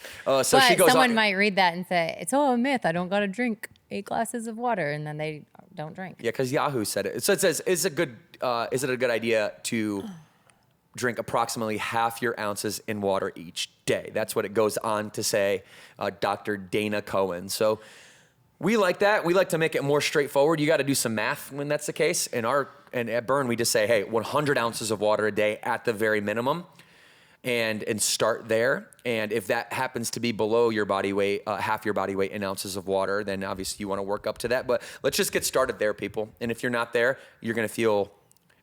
So But she goes someone on. might read that and say, it's all a myth. I don't got to drink 8 glasses of water. And then they don't drink. Yeah, because Yahoo said it. So it says, is it a good idea to drink approximately half your ounces in water each day? That's what it goes on to say, Dr. Dana Cohen. So we like that. We like to make it more straightforward. You got to do some math when that's the case. And at Burn, we just say, hey, 100 ounces of water a day at the very minimum, and start there. And if that happens to be below your body weight, half your body weight in ounces of water, then obviously you want to work up to that. But let's just get started there, people. And if you're not there, you're going to feel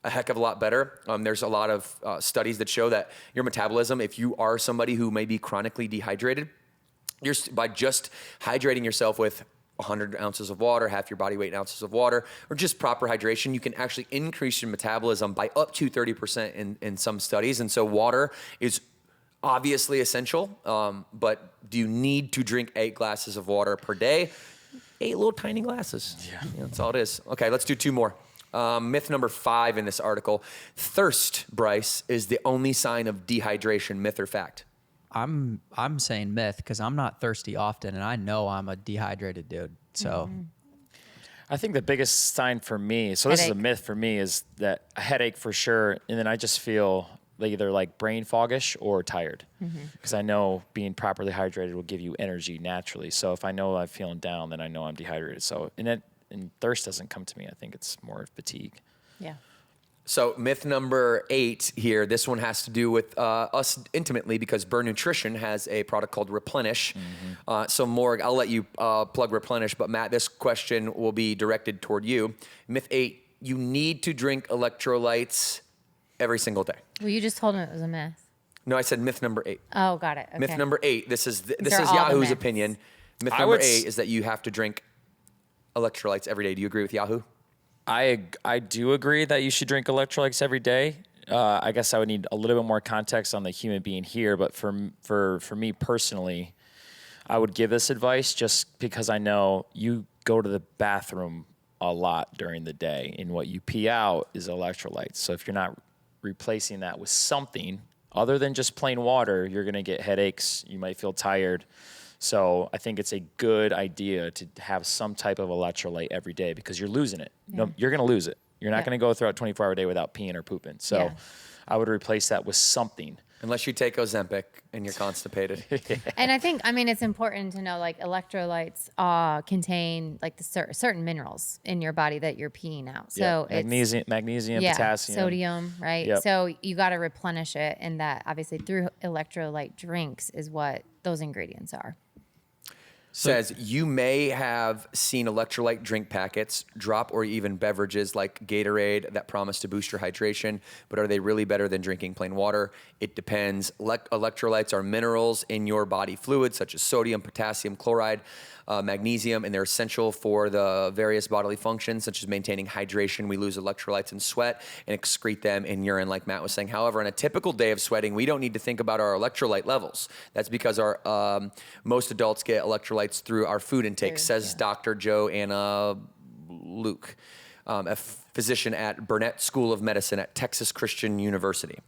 a heck of a lot better. There's a lot of studies that show that your metabolism, if you are somebody who may be chronically dehydrated, by just hydrating yourself with 100 ounces of water, half your body weight in ounces of water, or just proper hydration, you can actually increase your metabolism by up to 30% in some studies. And so water is obviously essential, but do you need to drink 8 glasses of water per day? 8 little tiny glasses. Yeah. That's all it is. Okay, let's do 2 more. Myth number 5 in this article. Thirst, Bryce, is the only sign of dehydration. Myth or fact? I'm saying myth because I'm not thirsty often, and I know I'm a dehydrated dude. So I think the biggest sign for me, so this is a Headache. myth for me, is that a headache for sure, and then I just feel either like brain foggish or tired, because I know being properly hydrated will give you energy naturally. So if I know I'm feeling down, then I know I'm dehydrated. So and thirst doesn't come to me. I think it's more fatigue. Yeah. So myth number 8 here, this one has to do with us intimately because Burn Nutrition has a product called Replenish. So Morg, I'll let you plug Replenish, but Matt, this question will be directed toward you. Myth 8, you need to drink electrolytes every single day. Well, you just told him it was a myth. No, I said myth number 8. Oh, got it. Okay. Myth number 8, this is are all the Yahoo's myths. opinion. Myth I number would 8 is that you have to drink electrolytes every day. Do you agree with Yahoo? I do agree that you should drink electrolytes every day. I guess I would need a little bit more context on the human being here, but for me personally, I would give this advice just because I know you go to the bathroom a lot during the day, and what you pee out is electrolytes. So if you're not replacing that with something other than just plain water, you're going to get headaches. You might feel tired. So I think it's a good idea to have some type of electrolyte every day because you're losing it. Yeah. No, you're going to lose it. You're not Yeah. going to go throughout 24-hour day without peeing or pooping. So Yeah. I would replace that with something. Unless you take Ozempic and you're constipated. And I think, it's important to know, like, electrolytes contain, like, the certain minerals in your body that you're peeing out. So Yeah. Magnesium, potassium. sodium, right? Yep. So you got to replenish it, and that obviously through electrolyte drinks is what those ingredients are. Says you may have seen electrolyte drink packets drop or even beverages like Gatorade that promise to boost your hydration, but are they really better than drinking plain water? It depends. Electrolytes are minerals in your body fluids such as sodium, potassium, chloride, magnesium, and they're essential for the various bodily functions such as maintaining hydration. We lose electrolytes in sweat and excrete them in urine, like Matt was saying. However, on a typical day of sweating, we don't need to think about our electrolyte levels. That's because our most adults get electrolytes through our food intake, says Dr. Joanna Luke, a physician at Burnett School of Medicine at Texas Christian University.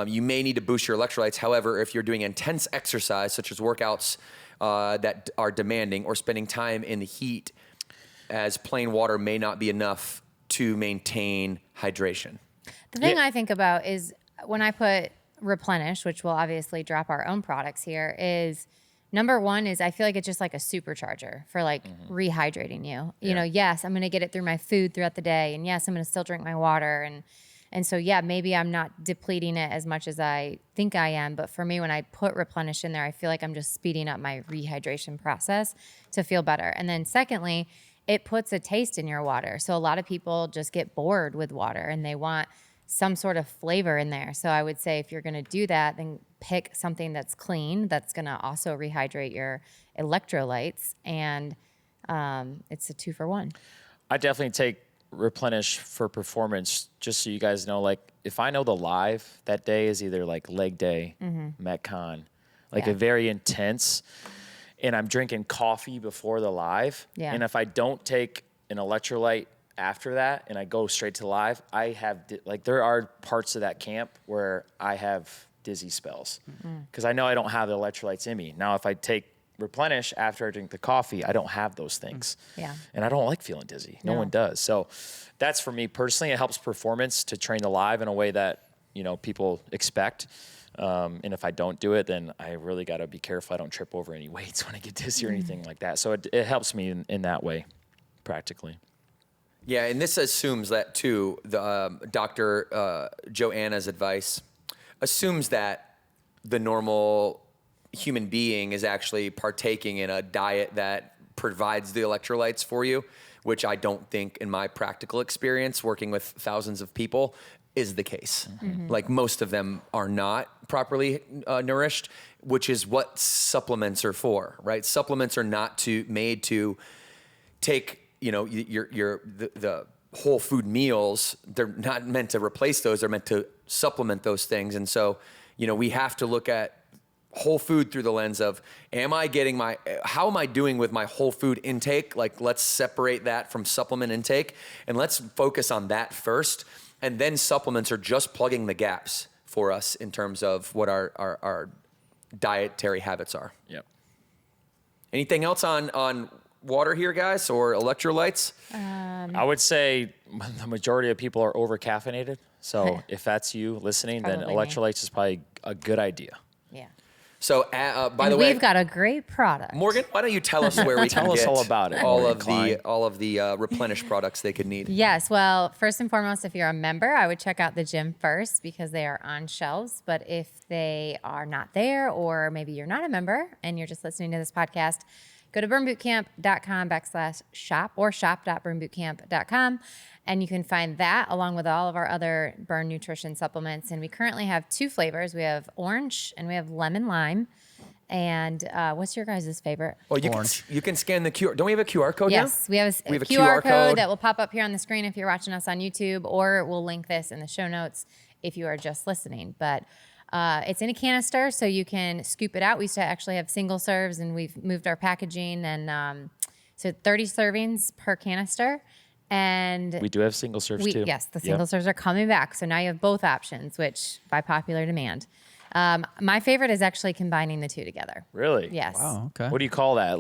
You may need to boost your electrolytes. However, if you're doing intense exercise, such as workouts that are demanding or spending time in the heat, as plain water may not be enough to maintain hydration. The thing I think about is when I put Replenish, which will obviously drop our own products here, is number one is I feel like it's just like a supercharger for like rehydrating you. You know, yes, I'm going to get it through my food throughout the day. And yes, I'm going to still drink my water. And And so, yeah, maybe I'm not depleting it as much as I think I am. But for me, when I put Replenish in there, I feel like I'm just speeding up my rehydration process to feel better. And then secondly, it puts a taste in your water. So a lot of people just get bored with water and they want some sort of flavor in there. So I would say if you're going to do that, then pick something that's clean, that's going to also rehydrate your electrolytes. And it's a 2-for-1. I definitely take Replenish for performance, just so you guys know, like if I know the live that day is either like leg day, Metcon, like a very intense, and I'm drinking coffee before the live. Yeah. And if I don't take an electrolyte after that and I go straight to live, I have like there are parts of that camp where I have dizzy spells because I know I don't have the electrolytes in me. Now, if I take Replenish after I drink the coffee, I don't have those things. Yeah. And I don't like feeling dizzy. No one does. So that's for me personally. It helps performance to train the live in a way that, you know, people expect. And if I don't do it, then I really got to be careful I don't trip over any weights when I get dizzy or anything like that. So it helps me in that way, practically. Yeah, and this assumes that too. The Dr. Joanna's advice assumes that the normal human being is actually partaking in a diet that provides the electrolytes for you, which I don't think in my practical experience working with thousands of people is the case. Like most of them are not properly nourished, which is what supplements are for, right? Supplements are not made to take, you know, the whole food meals. They're not meant to replace those. They're meant to supplement those things. And so, you know, we have to look at whole food through the lens of, how am I doing with my whole food intake? Like, let's separate that from supplement intake and let's focus on that first. And then supplements are just plugging the gaps for us in terms of what our dietary habits are. Yep. Anything else on water here, guys, or electrolytes? I would say the majority of people are over caffeinated. So if that's you listening, then Probably me. electrolytes is probably a good idea. Yeah. So, by the way, we've got a great product. Morgan, why don't you tell us where we can Tell us get all about it, all Morgan of Kline. the Replenish products they could need? Yes. Well, first and foremost, if you're a member, I would check out the gym first because they are on shelves. But if they are not there, or maybe you're not a member and you're just listening to this podcast, go to burnbootcamp.com/shop or shop.burnbootcamp.com. And you can find that along with all of our other Burn Nutrition supplements. And we currently have 2 flavors. We have orange and we have lemon lime. And what's your guys' favorite? Well, you can scan the QR. Don't we have a QR code now? Yes, we have a QR code that will pop up here on the screen if you're watching us on YouTube, or we'll link this in the show notes if you are just listening. But it's in a canister, so you can scoop it out. We used to actually have single serves, and we've moved our packaging, and so 30 servings per canister. And We do have single serves too. yes, the single serves are coming back. So now you have both options, which by popular demand. My favorite is actually combining the 2 together. Really? Yes. Wow, okay. What do you call that?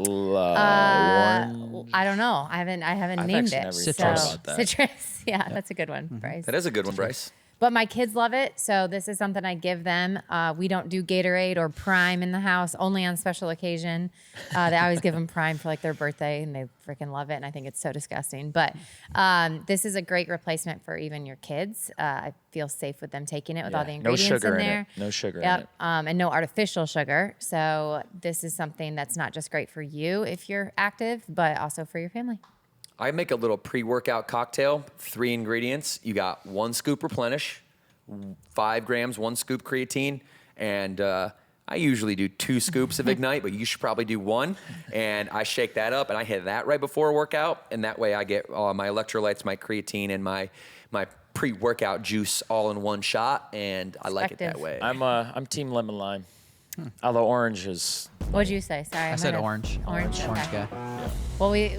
I don't know. I haven't named actually it. never So, thought about that. citrus. Yeah, that's a good one, Bryce. That is a good one, Bryce. But my kids love it, so this is something I give them. We don't do Gatorade or Prime in the house, only on special occasion. They always give them Prime for like their birthday, and they freaking love it, and I think it's so disgusting. But this is a great replacement for even your kids. I feel safe with them taking it with all the ingredients no sugar in there. No sugar in Yep, it. and no artificial sugar. So this is something that's not just great for you if you're active, but also for your family. I make a little pre-workout cocktail, 3 ingredients. You got 1 scoop Replenish, 5 grams, 1 scoop creatine, and I usually do 2 scoops of Ignite, but you should probably do 1. And I shake that up, and I hit that right before a workout, and that way I get my electrolytes, my creatine, and my pre-workout juice all in one shot, and I like it that Effective. way. I'm team lemon lime. Although orange is What'd you say? Sorry, I said orange. Orange. Orange Okay. guy. Well, we've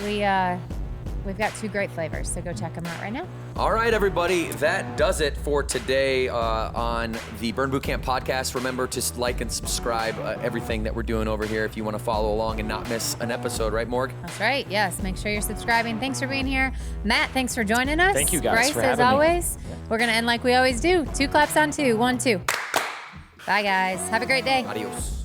got 2 great flavors, so go check them out right now. All right, everybody, that does it for today on the Burn Boot Camp podcast. Remember to like and subscribe everything that we're doing over here if you want to follow along and not miss an episode, right, Morg? That's right. Yes, make sure you're subscribing. Thanks for being here. Matt, thanks for joining us. Thank you guys Bryce, for as having me. always. We're going to end like we always do. 2 claps on 2. 1, 2. Bye, guys. Have a great day. Adios.